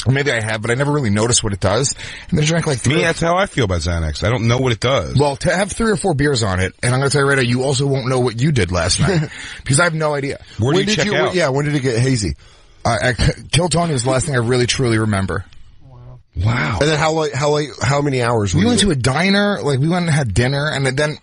Or maybe I have, but I never really noticed what it does. And then I drank like 3. That's how I feel about Xanax. I don't know what it does. Well, to have 3 or 4 beers on it, and I'm going to tell you right now, you also won't know what you did last night. Because I have no idea. Where did you check out? Yeah, when did it get hazy? Kill Tony was the last thing I really truly remember. Wow. And then how many hours? We went to a diner, like we went and had dinner, and then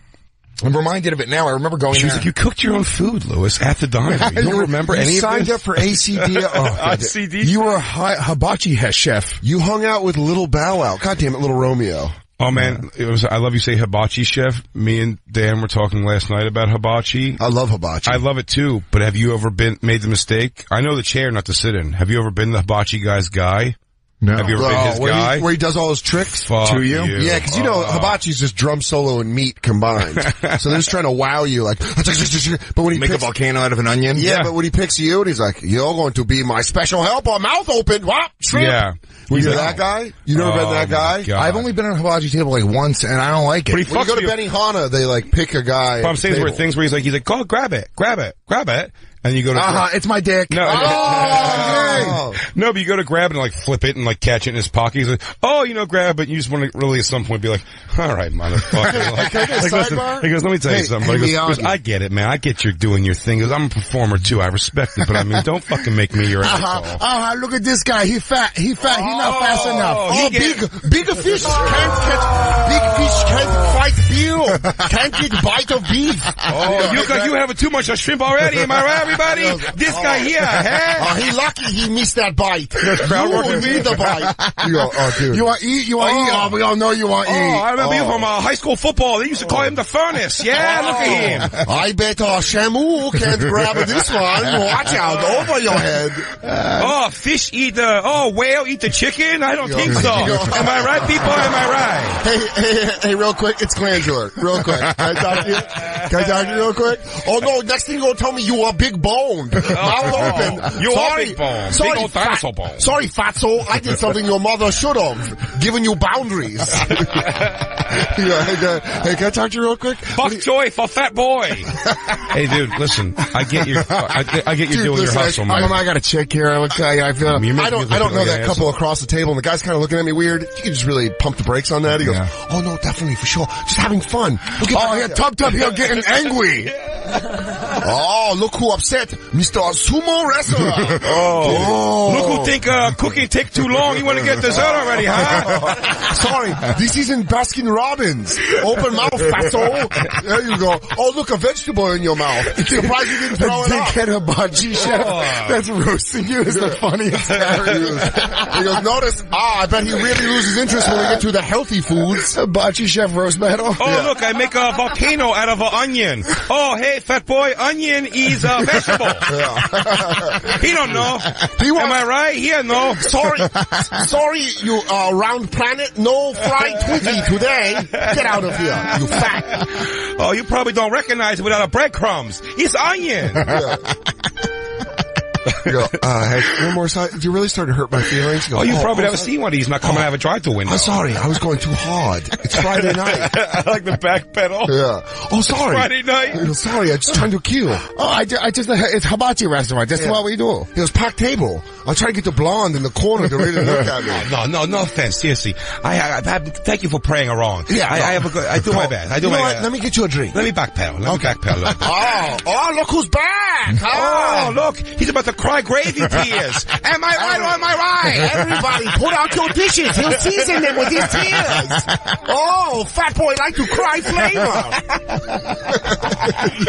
I'm reminded of it now. I remember going She was like, you cooked your own food, Lewis, at the diner. You don't remember any of this? You signed up for ACD. ICDC? You were a hibachi chef. You hung out with Little Bow Wow. God damn it, Little Romeo. Oh man, I love you say hibachi chef. Me and Dan were talking last night about hibachi. I love hibachi. I love it too, but have you ever made the mistake? I know the chair not to sit in. Have you ever been the hibachi guy's guy? No. Have you ever been his guy? Where he does all his tricks? Fuck to you? Yeah, because you know, hibachi's just drum solo and meat combined. So they're just trying to wow you, like, but when he make a volcano out of an onion? Yeah, but when he picks you and he's like, you're going to be my special helper, mouth open, what? Shrimp. Yeah. You're that guy? You never been that guy? God. I've only been at a hibachi table like once, and I don't like it. But when you go to Benihana, they like pick a guy. But I'm saying there were things where he's like, go grab it. And you go to it's my dick. No, no, but you go to grab it and like flip it and like catch it in his pocket. He's like, grab it. You just want to really at some point be like, all right, motherfucker. He goes, let me tell you something. He goes, I get it, man. I get you're doing your thing. He goes, I'm a performer too. I respect it, but I mean, don't fucking make me your asshole. Look at this guy. He fat. He not fast enough. Big fish can't fight beer. Can't get bite of beef. You have too much shrimp already. Am I right, everybody? This guy here, huh? He lucky he missed that bite. You need the bite. You go, dude. You want to eat? We all know you want to eat. I remember you from high school football. They used to call him the furnace. Yeah, look at him. I bet Shamu can't grab this one. Watch out, over your head. Fish eat whale eat the chicken? I don't think so. Am I right, people? Am I right? Hey, real quick, it's glandular. Real quick. Can I talk to you real quick? Oh no, next thing you're going to tell me you are big boned. Mouth open. You are big boned. Sorry, big old dinosaur bone. Sorry, fatso. I did something your mother should have. Given you boundaries. Hey, can I talk to you real quick? Fuck joy for fat boy. Hey, dude, listen. I get you doing your hustle, man. I got a chick here. I will tell you. I feel. I don't know that couple across the table, and the guy's kind of looking at me weird. You can just really pump the brakes on that. He goes, "Oh no, definitely for sure. Just having fun." Tub here getting angry. Oh, look who upset, Mr. Sumo Wrestler. Look who think cooking take too long. You want to get dessert already, huh? Sorry, this isn't Baskin Robbins. Open mouth, fatso. There you go. Oh, look, a vegetable in your mouth. Surprised you didn't throw it up. Dickhead hibachi chef. That's roasting you is the funniest character. He goes, notice, I bet he really loses interest when we get to the healthy foods. Hibachi chef roast battle. Oh, look, I make a volcano out of an onion. Oh, hey, fat boy, onion is a vegetable. He don't know. Am I right? He don't know. Sorry, you round planet. No fried Twinkie today. Get out of here, you fat. Oh, you probably don't recognize it without a breadcrumbs. It's onion. Hey, one more side. You really started to hurt my feelings. You probably never seen one of these not coming out of a drive-thru window. I'm sorry. I was going too hard. It's Friday night. I like the back pedal. Yeah. Oh, sorry. Friday night. Sorry, I'm just trying to kill. It's hibachi restaurant. That's what we do. It was packed table. I'm trying to get the blonde in the corner to really look at me. No offense. Seriously. Thank you for praying along. Yeah. I do my best. Let me get you a drink. Let me backpedal. Backpedal. Oh, look who's back. Oh, look. He's about to cry gravy tears. Am I right or am I right? Everybody, put out your dishes. He'll season them with his tears. Oh, fat boy like to cry flavor.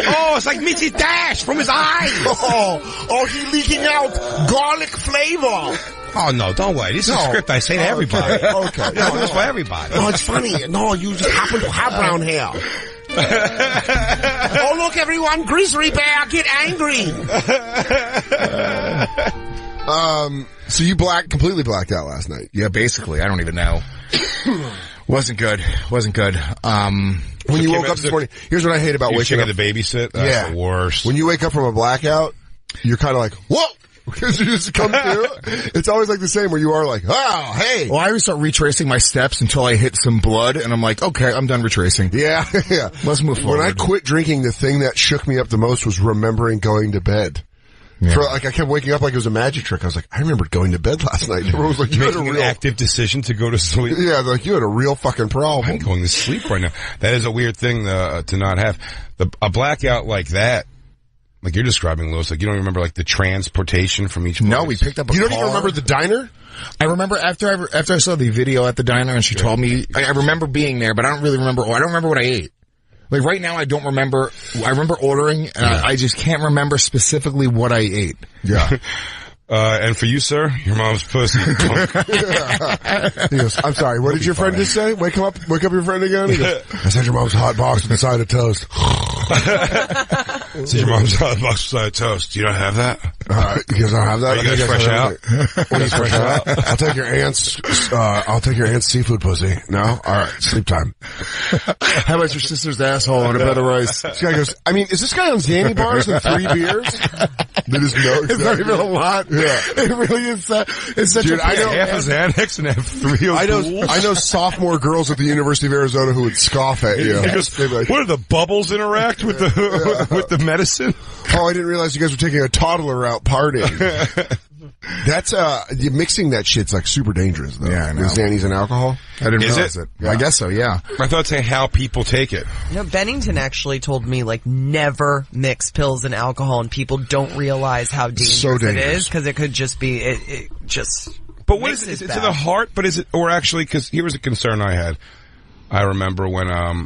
Oh, it's like Mitzi Dash from his eyes. Oh, he leaking out garlic flavor. Oh, no, don't worry. This is a script I say to everybody. Okay. No, it's for everybody. No, it's funny. No, you just happen to have brown hair. Oh, look, everyone. Grizzly Bear, get angry. So you completely blacked out last night? Yeah, basically. I don't even know. Wasn't good. When you woke up this morning, here's what I hate about waking up. To babysit? That's the worst. When you wake up from a blackout, you're kind of like, whoa! Because you just come through. It's always like the same where you are like, oh, hey. Well, I always start retracing my steps until I hit some blood, and I'm like, okay, I'm done retracing. Yeah. Let's move forward. When I quit drinking, the thing that shook me up the most was remembering going to bed. Yeah. I kept waking up like it was a magic trick. I was like, I remembered going to bed last night. Everyone was like, you had a real active decision to go to sleep. Yeah, like you had a real fucking problem. I'm going to sleep right now. That is a weird thing to not have. A blackout like that. Like you're describing, Lewis, like you don't remember like the transportation from each place? No, we picked up a car. You don't even remember the diner? I remember after I saw the video at the diner and she told me, I remember being there, but I don't really remember, I don't remember what I ate. Like right now I don't remember, I remember ordering and I just can't remember specifically what I ate. Yeah. And for you, sir, your mom's pussy. He goes, I'm sorry, what did your friend just say? Wake up your friend again? He goes, I said your mom's hot box with a side of toast. Said your mom's hot box with a side of toast. You don't have that? You guys don't have that? Are you guys fresh out? Fresh out? I'll take your aunt's seafood pussy. No? Alright, sleep time. How about your sister's asshole on a bed of rice? This guy goes, I mean, is this guy on Zanny bars and 3 beers? It's not even a lot. Yeah. It really is. It's such Dude, I know half a Xanax and have 3 of I know sophomore girls at the University of Arizona who would scoff at you. Like, what do the bubbles interact with the medicine? Oh, I didn't realize you guys were taking a toddler out partying. That's mixing that shit's like super dangerous though. Yeah, I know. With Xannies and alcohol. I didn't realize it. Yeah. I guess so, yeah. I thought saying how people take it. Bennington actually told me like never mix pills and alcohol, and people don't realize how dangerous it is because it could just be it just. But what is it? Is it to the heart? But is it, or actually? Because here was a concern I had. I remember when I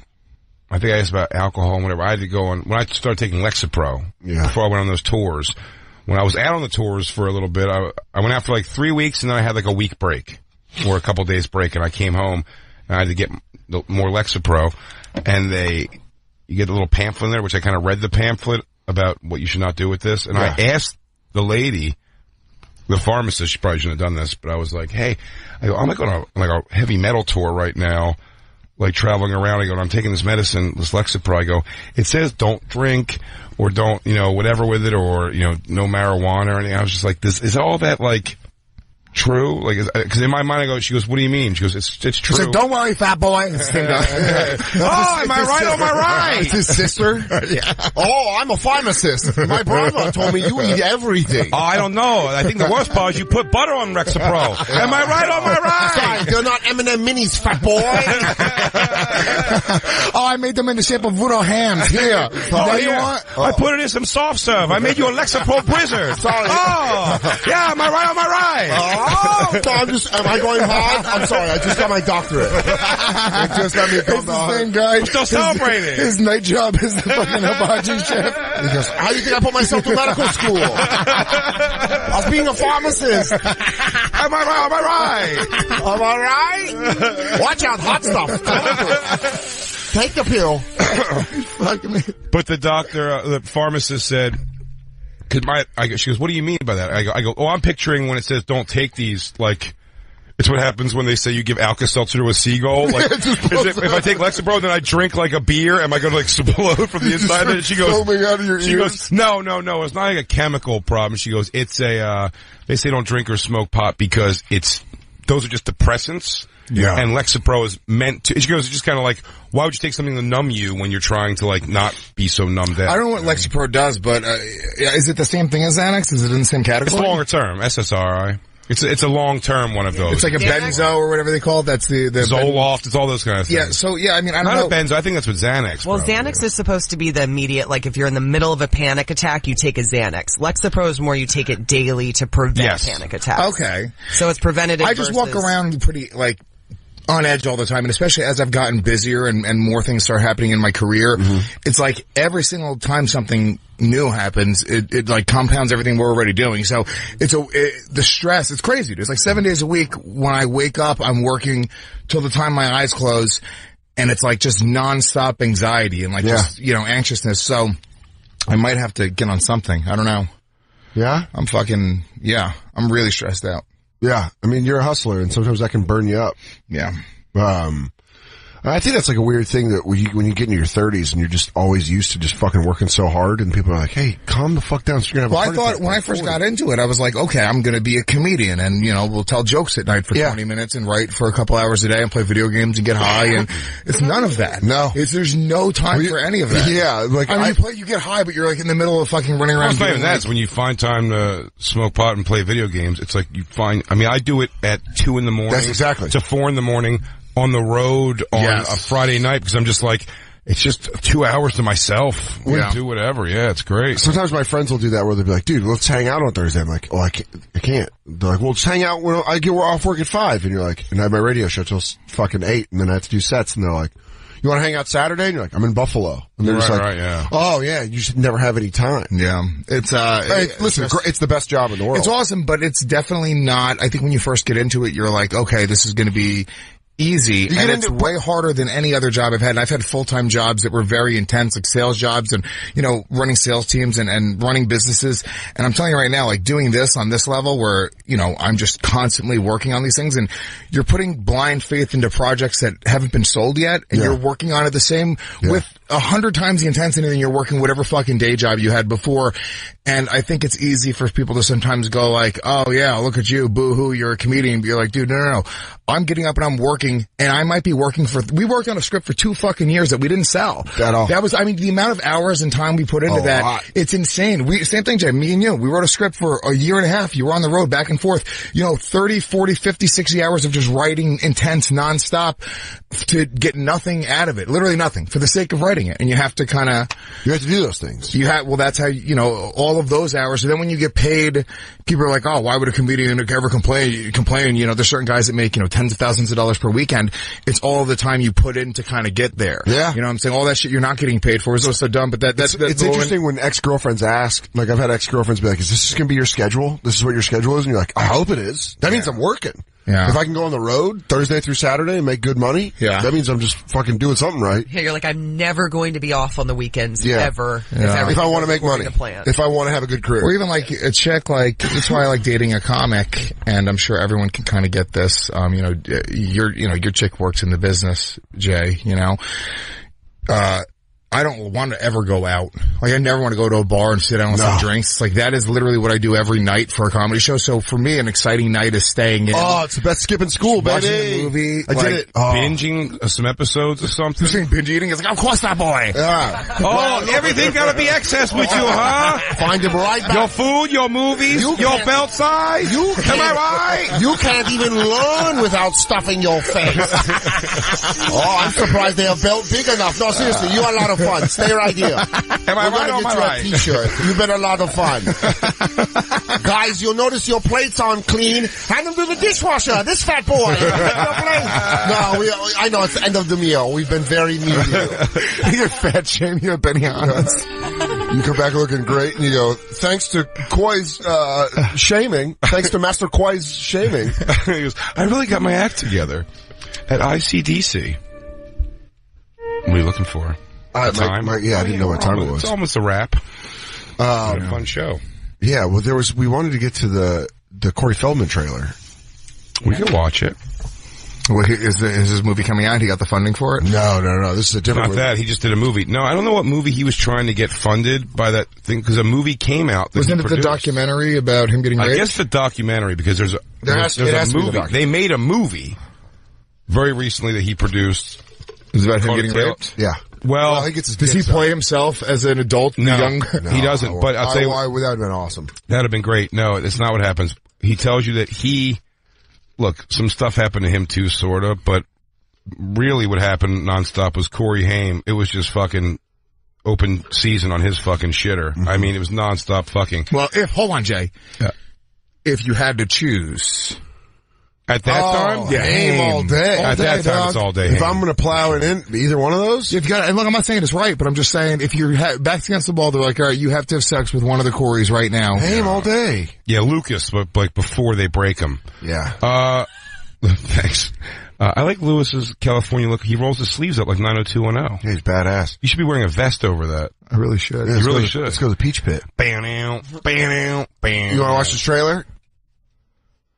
think I asked about alcohol and whatever. I had to go on when I started taking Lexapro before I went on those tours. When I was out on the tours for a little bit, I went out for like 3 weeks and then I had like a week break or a couple days break, and I came home and I had to get more Lexapro, and you get a little pamphlet in there, which I kind of read the pamphlet about what you should not do with this, and I asked the lady, the pharmacist, she probably shouldn't have done this, but I was like, hey, I'm going on like a heavy metal tour right now, like traveling around. I go, I'm taking this medicine, this Lexapro. I go, it says don't drink or don't, whatever with it, or, no marijuana or anything. I was just like, this is all that like true? Like, because in my mind I go, she goes, what do you mean? She goes, it's true. She's like, don't worry, fat boy. Am I right? Am I right? It's his sister? Yeah. Oh, I'm a pharmacist. My brother told me you eat everything. Oh, I don't know. I think the worst part is you put butter on Lexapro. Am I right? Am I right? Sorry, they're not M&M minis, fat boy. Oh, I made them in the shape of voodoo hams. Here. You want? I put it in some soft serve. I made you a Lexapro blizzard. Sorry. Oh, yeah, am I right? Am I right? Oh, so am I going hard? I'm sorry, I just got my doctorate. Just let me go Same guy. I'm still celebrating. His night job is the fucking hibachi chef. He goes, how do you think I put myself through medical school? I was being a pharmacist. Am I right? Am I right? Am I right? Watch out, hot stuff. Take the pill. But the doctor, the pharmacist said, she goes, what do you mean by that? I go, oh, I'm picturing when it says don't take these, like, it's what happens when they say you give Alka-Seltzer to a seagull. Like, if I take Lexapro, then I drink like a beer, am I going to explode from the inside? And she goes, out of your she goes, no, it's not like a chemical problem. She goes, it's they say don't drink or smoke pot because those are just depressants. Yeah. And Lexapro is meant to, she goes, it's just kind of like, why would you take something to numb you when you're trying to like not be so numbed out? I don't know what Lexapro does, but, is it the same thing as Xanax? Is it in the same category? It's longer term, SSRI. It's a long-term one of those. It's like a benzo or whatever they call it. That's the Zoloft. It's all those kind of things. Yeah. So I mean, I don't know. Not a benzo. I think that's what Xanax. Well, probably. Xanax is supposed to be the immediate, like if you're in the middle of a panic attack, you take a Xanax. Lexapro is more you take it daily to prevent panic attacks. Okay. So it's preventative. I just walk around pretty like on edge all the time, and especially as I've gotten busier and more things start happening in my career, it's like every single time something new happens, it like compounds everything we're already doing. So the stress, it's crazy. It's like 7 days a week. When I wake up, I'm working till the time my eyes close, and it's like just nonstop anxiety and like just, anxiousness. So I might have to get on something. I don't know. Yeah? I'm really stressed out. Yeah. I mean, you're a hustler, and sometimes that can burn you up. Yeah. I think that's like a weird thing that when you get into your 30s and you're just always used to just fucking working so hard, and people are like, hey, calm the fuck down. So you're gonna have I thought when I first got into it, I was like, okay, I'm gonna be a comedian, and we'll tell jokes at night for 20 minutes and write for a couple hours a day and play video games and get high, and it's none of that. No. There's no time for any of that. Yeah. Like, you get high, but you're like in the middle of fucking running around. It's not even that. It's when you find time to smoke pot and play video games. It's like I do it at 2 a.m. That's exactly. to 4 a.m. on the road on a Friday night, because I'm just like, it's just 2 hours to myself. Do whatever. Yeah, it's great. Sometimes my friends will do that where they'll be like, dude, let's hang out on Thursday. I'm like, oh, I can't. They're like, well, just hang out when I get off work at 5. And you're like, and I have my radio show till fucking 8, and then I have to do sets, and they're like, you want to hang out Saturday? And you're like, I'm in Buffalo. And they're just like, oh yeah, you should never have any time. Yeah. It's, listen, it's the best job in the world. It's awesome, but it's definitely not, I think when you first get into it, you're like, okay, this is going to be easy, and it's way harder than any other job I've had. And I've had full-time jobs that were very intense, like sales jobs and, running sales teams and running businesses. And I'm telling you right now, like doing this on this level where, I'm just constantly working on these things, and you're putting blind faith into projects that haven't been sold yet, and you're working on it the same with 100 times the intensity than you're working whatever fucking day job you had before. And I think it's easy for people to sometimes go like, oh yeah, look at you, boo-hoo, you're a comedian. But you're like, dude, no. I'm getting up and I'm working, and I might be we worked on a script for 2 fucking years that we didn't sell. That was, the amount of hours and time we put into that, it's insane. Same thing, Jay, me and you, we wrote a script for a year and a half. You were on the road back and forth, 30, 40, 50, 60 hours of just writing intense nonstop to get nothing out of it. Literally nothing for the sake of writing it. And you have to you have to do those things. That's how, all of those hours. So then when you get paid, people are like, oh, why would a comedian ever complain? There's certain guys that make, tens of thousands of dollars per weekend. It's all the time you put in to kind of get there. Yeah. You know what I'm saying? All that shit you're not getting paid for is so dumb, but that's it's interesting when ex-girlfriends ask, like I've had ex-girlfriends be like, is this going to be your schedule? This is what your schedule is? And you're like, I hope it is. That means I'm working. Yeah. If I can go on the road Thursday through Saturday and make good money, that means I'm just fucking doing something right. Yeah, you're like, I'm never going to be off on the weekends ever. Yeah. If I want to make money. If I want to have a good career. Or even like a chick, like, that's why I like dating a comic, and I'm sure everyone can kind of get this. Your chick works in the business, Jay, I I don't want to ever go out. Like, I never want to go to a bar and sit down with some drinks. Like, that is literally what I do every night for a comedy show. So for me, an exciting night is staying in. Oh, it's the best skipping school, watching baby. a movie. I did it. Binging some episodes or something. You're saying binge eating? It's like, of course that boy. Yeah. Oh, everything gotta be excess with you, huh? Find him right back. Your food, your movies, your belt size. Am I right? You can't even learn without stuffing your face. Oh, I'm surprised they have belt big enough. No, seriously, you are a lot of fun. Stay right here. Am I right or am I right? T-shirt. You've been a lot of fun. Guys, you'll notice your plates aren't clean. Hand them to the dishwasher. This fat boy. No, I know it's the end of the meal. We've been very mean to you. You're fat shame. You're Benny Hannes. You come back looking great and you go, thanks to Koi's, shaming. Thanks to Master Koi's shaming. He goes, I really got my act together at ICDC. What are you looking for? Time? I didn't know what time it was. It's almost a wrap. A fun show. Yeah, well, we wanted to get to the Corey Feldman trailer. We can watch it. Well, is his movie coming out? He got the funding for it? No. This is a different movie. Not that. He just did a movie. No, I don't know what movie he was trying to get funded by that thing, because a movie came out that Wasn't it the documentary about him getting raped? I guess the documentary, because there's a movie. They made a movie very recently that he produced. Is it about him getting raped? Yeah. Well, he gets his does he play himself as an adult? No, he doesn't. But I'll tell you, that would have been awesome. That'd have been great. No, it's not what happens. He tells you that look, some stuff happened to him too, sorta, but really what happened nonstop was Corey Haim. It was just fucking open season on his fucking shitter. Mm-hmm. I mean, it was nonstop fucking. Well, hold on, Jay. Yeah. If you had to choose. At that time? Yeah. Haim all day. At that time, it's all day. If I'm going to plow it in, either one of those? If you got, and look, I'm not saying it's right, but I'm just saying if you're backs against the wall, they're like, all right, you have to have sex with one of the Coreys right now. Haim all day. Yeah, Lucas, but like before they break him. Yeah. Thanks. I like Lewis's California look. He rolls his sleeves up like 90210. Yeah, he's badass. You should be wearing a vest over that. I really should. Yeah, you really should. Let's go to the Peach Pit. Bam, bam, bam. You want to watch this trailer?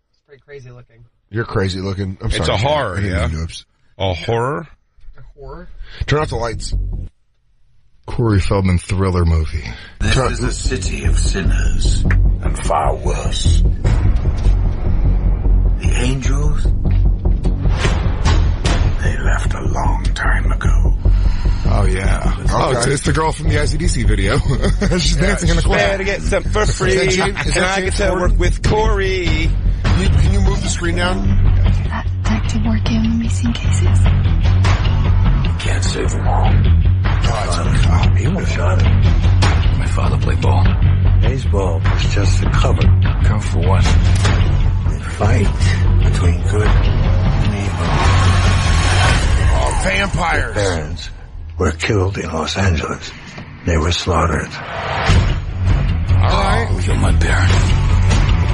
It's pretty crazy looking. You're crazy looking. I'm sorry. It's a horror, yeah. A horror? A horror? Turn off the lights. Corey Feldman thriller movie. This is a city of sinners, and far worse. The angels, they left a long time ago. Oh, yeah. Okay. Oh, it's the girl from the ICDC video. She's dancing in the corner. Better get some for free, and I get to work with Corey. Can you move the screen down? Like to work in missing cases? Can't save them all. He would have shot him. My father played ball. Baseball was just a cover. Cover for what? The fight between good and evil. Oh, vampires. Their parents were killed in Los Angeles. They were slaughtered. All right. Oh, you're my parent.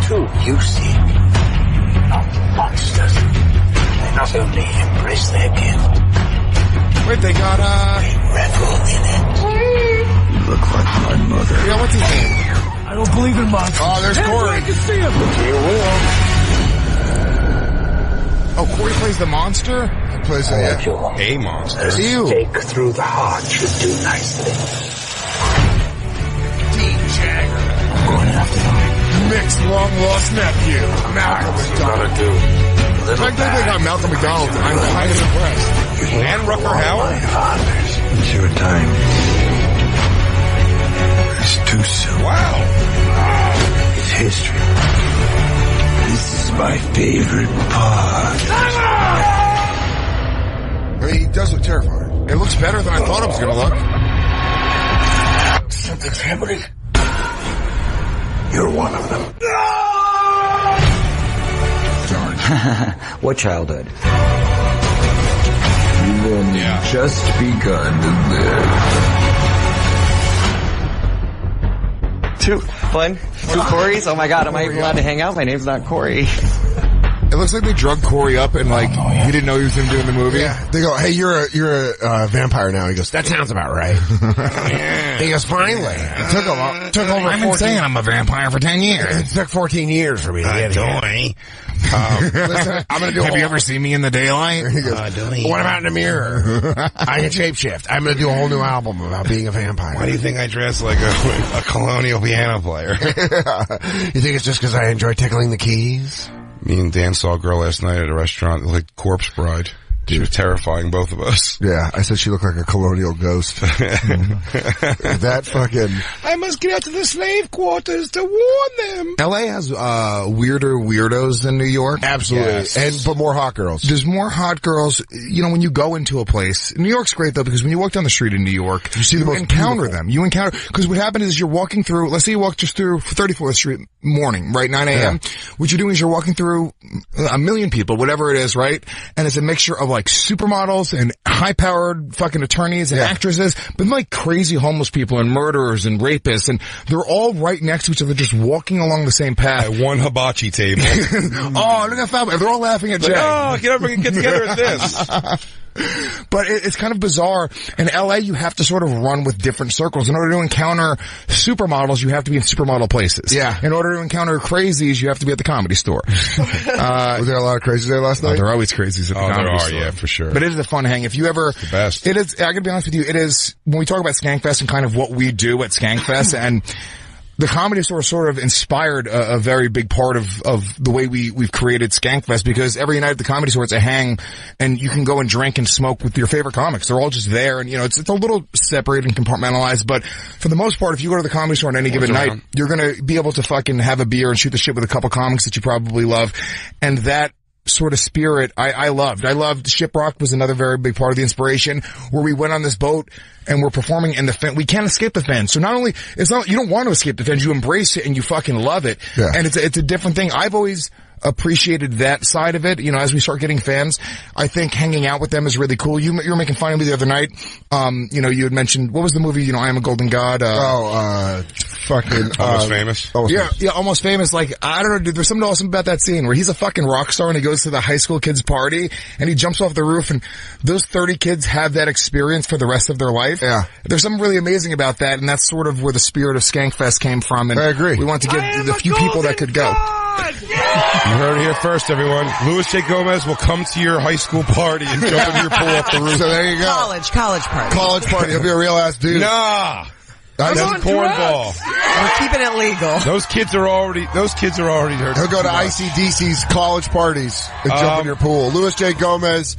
Too, you see. Not monsters. They not only embrace their gift. Wait, they got, they revel in it. You look like my mother. Yeah, what's his name? I don't believe in monsters. Oh, there's Corey. I can see him. You will. Oh, Corey plays the monster? He plays a monster. A stake through the heart should do nicely. Dean Jagger. I'm going after him. Mick's long-lost nephew, Malcolm McDonald. Gotta do. The fact that they got Malcolm McDonald, I'm kind of impressed. And Rucker Howard. It's your time. It's too soon. Wow. It's history. This is my favorite part. I mean, he does look terrifying. It looks better than I thought it was going to look. Something's happening. You're one of them. What childhood? You've only just begun to live. Two Coreys? Oh my god, am I even allowed to hang out? My name's not Corey. It looks like they drugged Corey up and like he didn't know he was going to do in the movie. Yeah. They go, hey, you're a vampire now. He goes, that sounds about right. He goes, finally. It took over I've been saying I'm a vampire for 10 years. It took 14 years for me to get here. Listen, I'm gonna do. Have you ever seen me in the daylight? What about in the mirror? I can shapeshift. I'm gonna do a whole new album about being a vampire. Why do you think I dress like a colonial piano player? You think it's just because I enjoy tickling the keys? Me and Dan saw a girl last night at a restaurant, like Corpse Bride. She was terrifying, both of us. Yeah, I said she looked like a colonial ghost. That fucking... I must get out to the slave quarters to warn them. LA has weirder weirdos than New York. Absolutely. Yes. But more hot girls. There's more hot girls. You know, when you go into a place, New York's great though, because when you walk down the street in New York, you encounter them. You encounter, because what happens is you're walking through, let's say you walk just through 34th Street morning, right, 9 a.m. Yeah. What you're doing is you're walking through a million people, whatever it is, right? And it's a mixture of like supermodels and high-powered fucking attorneys and actresses, but like crazy homeless people and murderers and rapists, and they're all right next to each other, just walking along the same path. At one hibachi table. Oh, look at that! They're all laughing at Jay. Oh, get over and get together at this. But it's kind of bizarre. In LA, you have to sort of run with different circles. In order to encounter supermodels, you have to be in supermodel places. Yeah. In order to encounter crazies, you have to be at the Comedy Store. Was there a lot of crazies there last night? There are always crazies at the Comedy Store. Yeah, for sure. But it is a fun hang. If you ever... It's the best. It is, I gotta be honest with you, it is, when we talk about Skankfest and kind of what we do at Skankfest, and the Comedy Store sort of inspired a very big part of the way we've created Skankfest, because every night at the Comedy Store it's a hang, and you can go and drink and smoke with your favorite comics. They're all just there, and you know, it's a little separated and compartmentalized, but for the most part, if you go to the Comedy Store on any given night, you're gonna be able to fucking have a beer and shoot the shit with a couple comics that you probably love, and that sort of spirit I loved. Shiprock was another very big part of the inspiration, where we went on this boat and we're performing in the Fen. We can't escape the Fen. So not only, you don't want to escape the Fen, you embrace it and you fucking love it. Yeah. And it's a different thing. I've always appreciated that side of it. You know, as we start getting fans, I think hanging out with them is really cool. You were making fun of me the other night. You know, you had mentioned, what was the movie, you know, I Am a Golden God? Almost Famous. Yeah, Almost Famous. Like, I don't know, dude, there's something awesome about that scene where he's a fucking rock star and he goes to the high school kids party and he jumps off the roof, and those 30 kids have that experience for the rest of their life. Yeah. There's something really amazing about that, and that's sort of where the spirit of Skankfest came from, and I agree. We want to give the few people that could go. You heard it here first, everyone. Louis J. Gomez will come to your high school party and jump into your pool off the roof. So there you go. College party. College party. He'll be a real ass dude. Nah. That's cornball. We're keeping it legal. Those kids are already hurt. He'll go to ICDC's college parties and jump in your pool. Louis J. Gomez,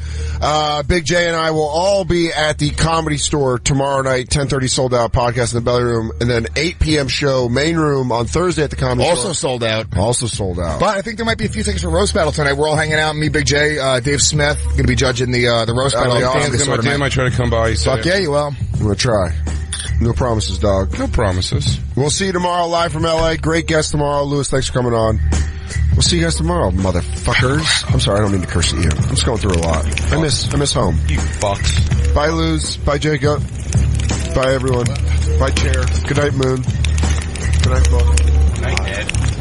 Big J, and I will all be at the Comedy Store tomorrow night, 10:30 sold out, podcast in the belly room, and then 8 p.m. show, main room on Thursday at the Comedy Store. Also sold out. But I think there might be a few tickets for Roast Battle tonight. We're all hanging out. Me, Big J, Dave Smith, going to be judging the Roast Battle. Dan might try to come by. Fuck yeah, you will. I'm going to try. No promises, dog. No promises. We'll see you tomorrow live from LA. Great guest tomorrow. Louis, thanks for coming on. We'll see you guys tomorrow, motherfuckers. I'm sorry, I don't mean to curse at you. I'm just going through a lot. I miss home. You fucks. Bye, Luz. Bye, Jacob. Bye, everyone. Bye, Chair. Good night, Moon. Good night, Book. Good night, Ed.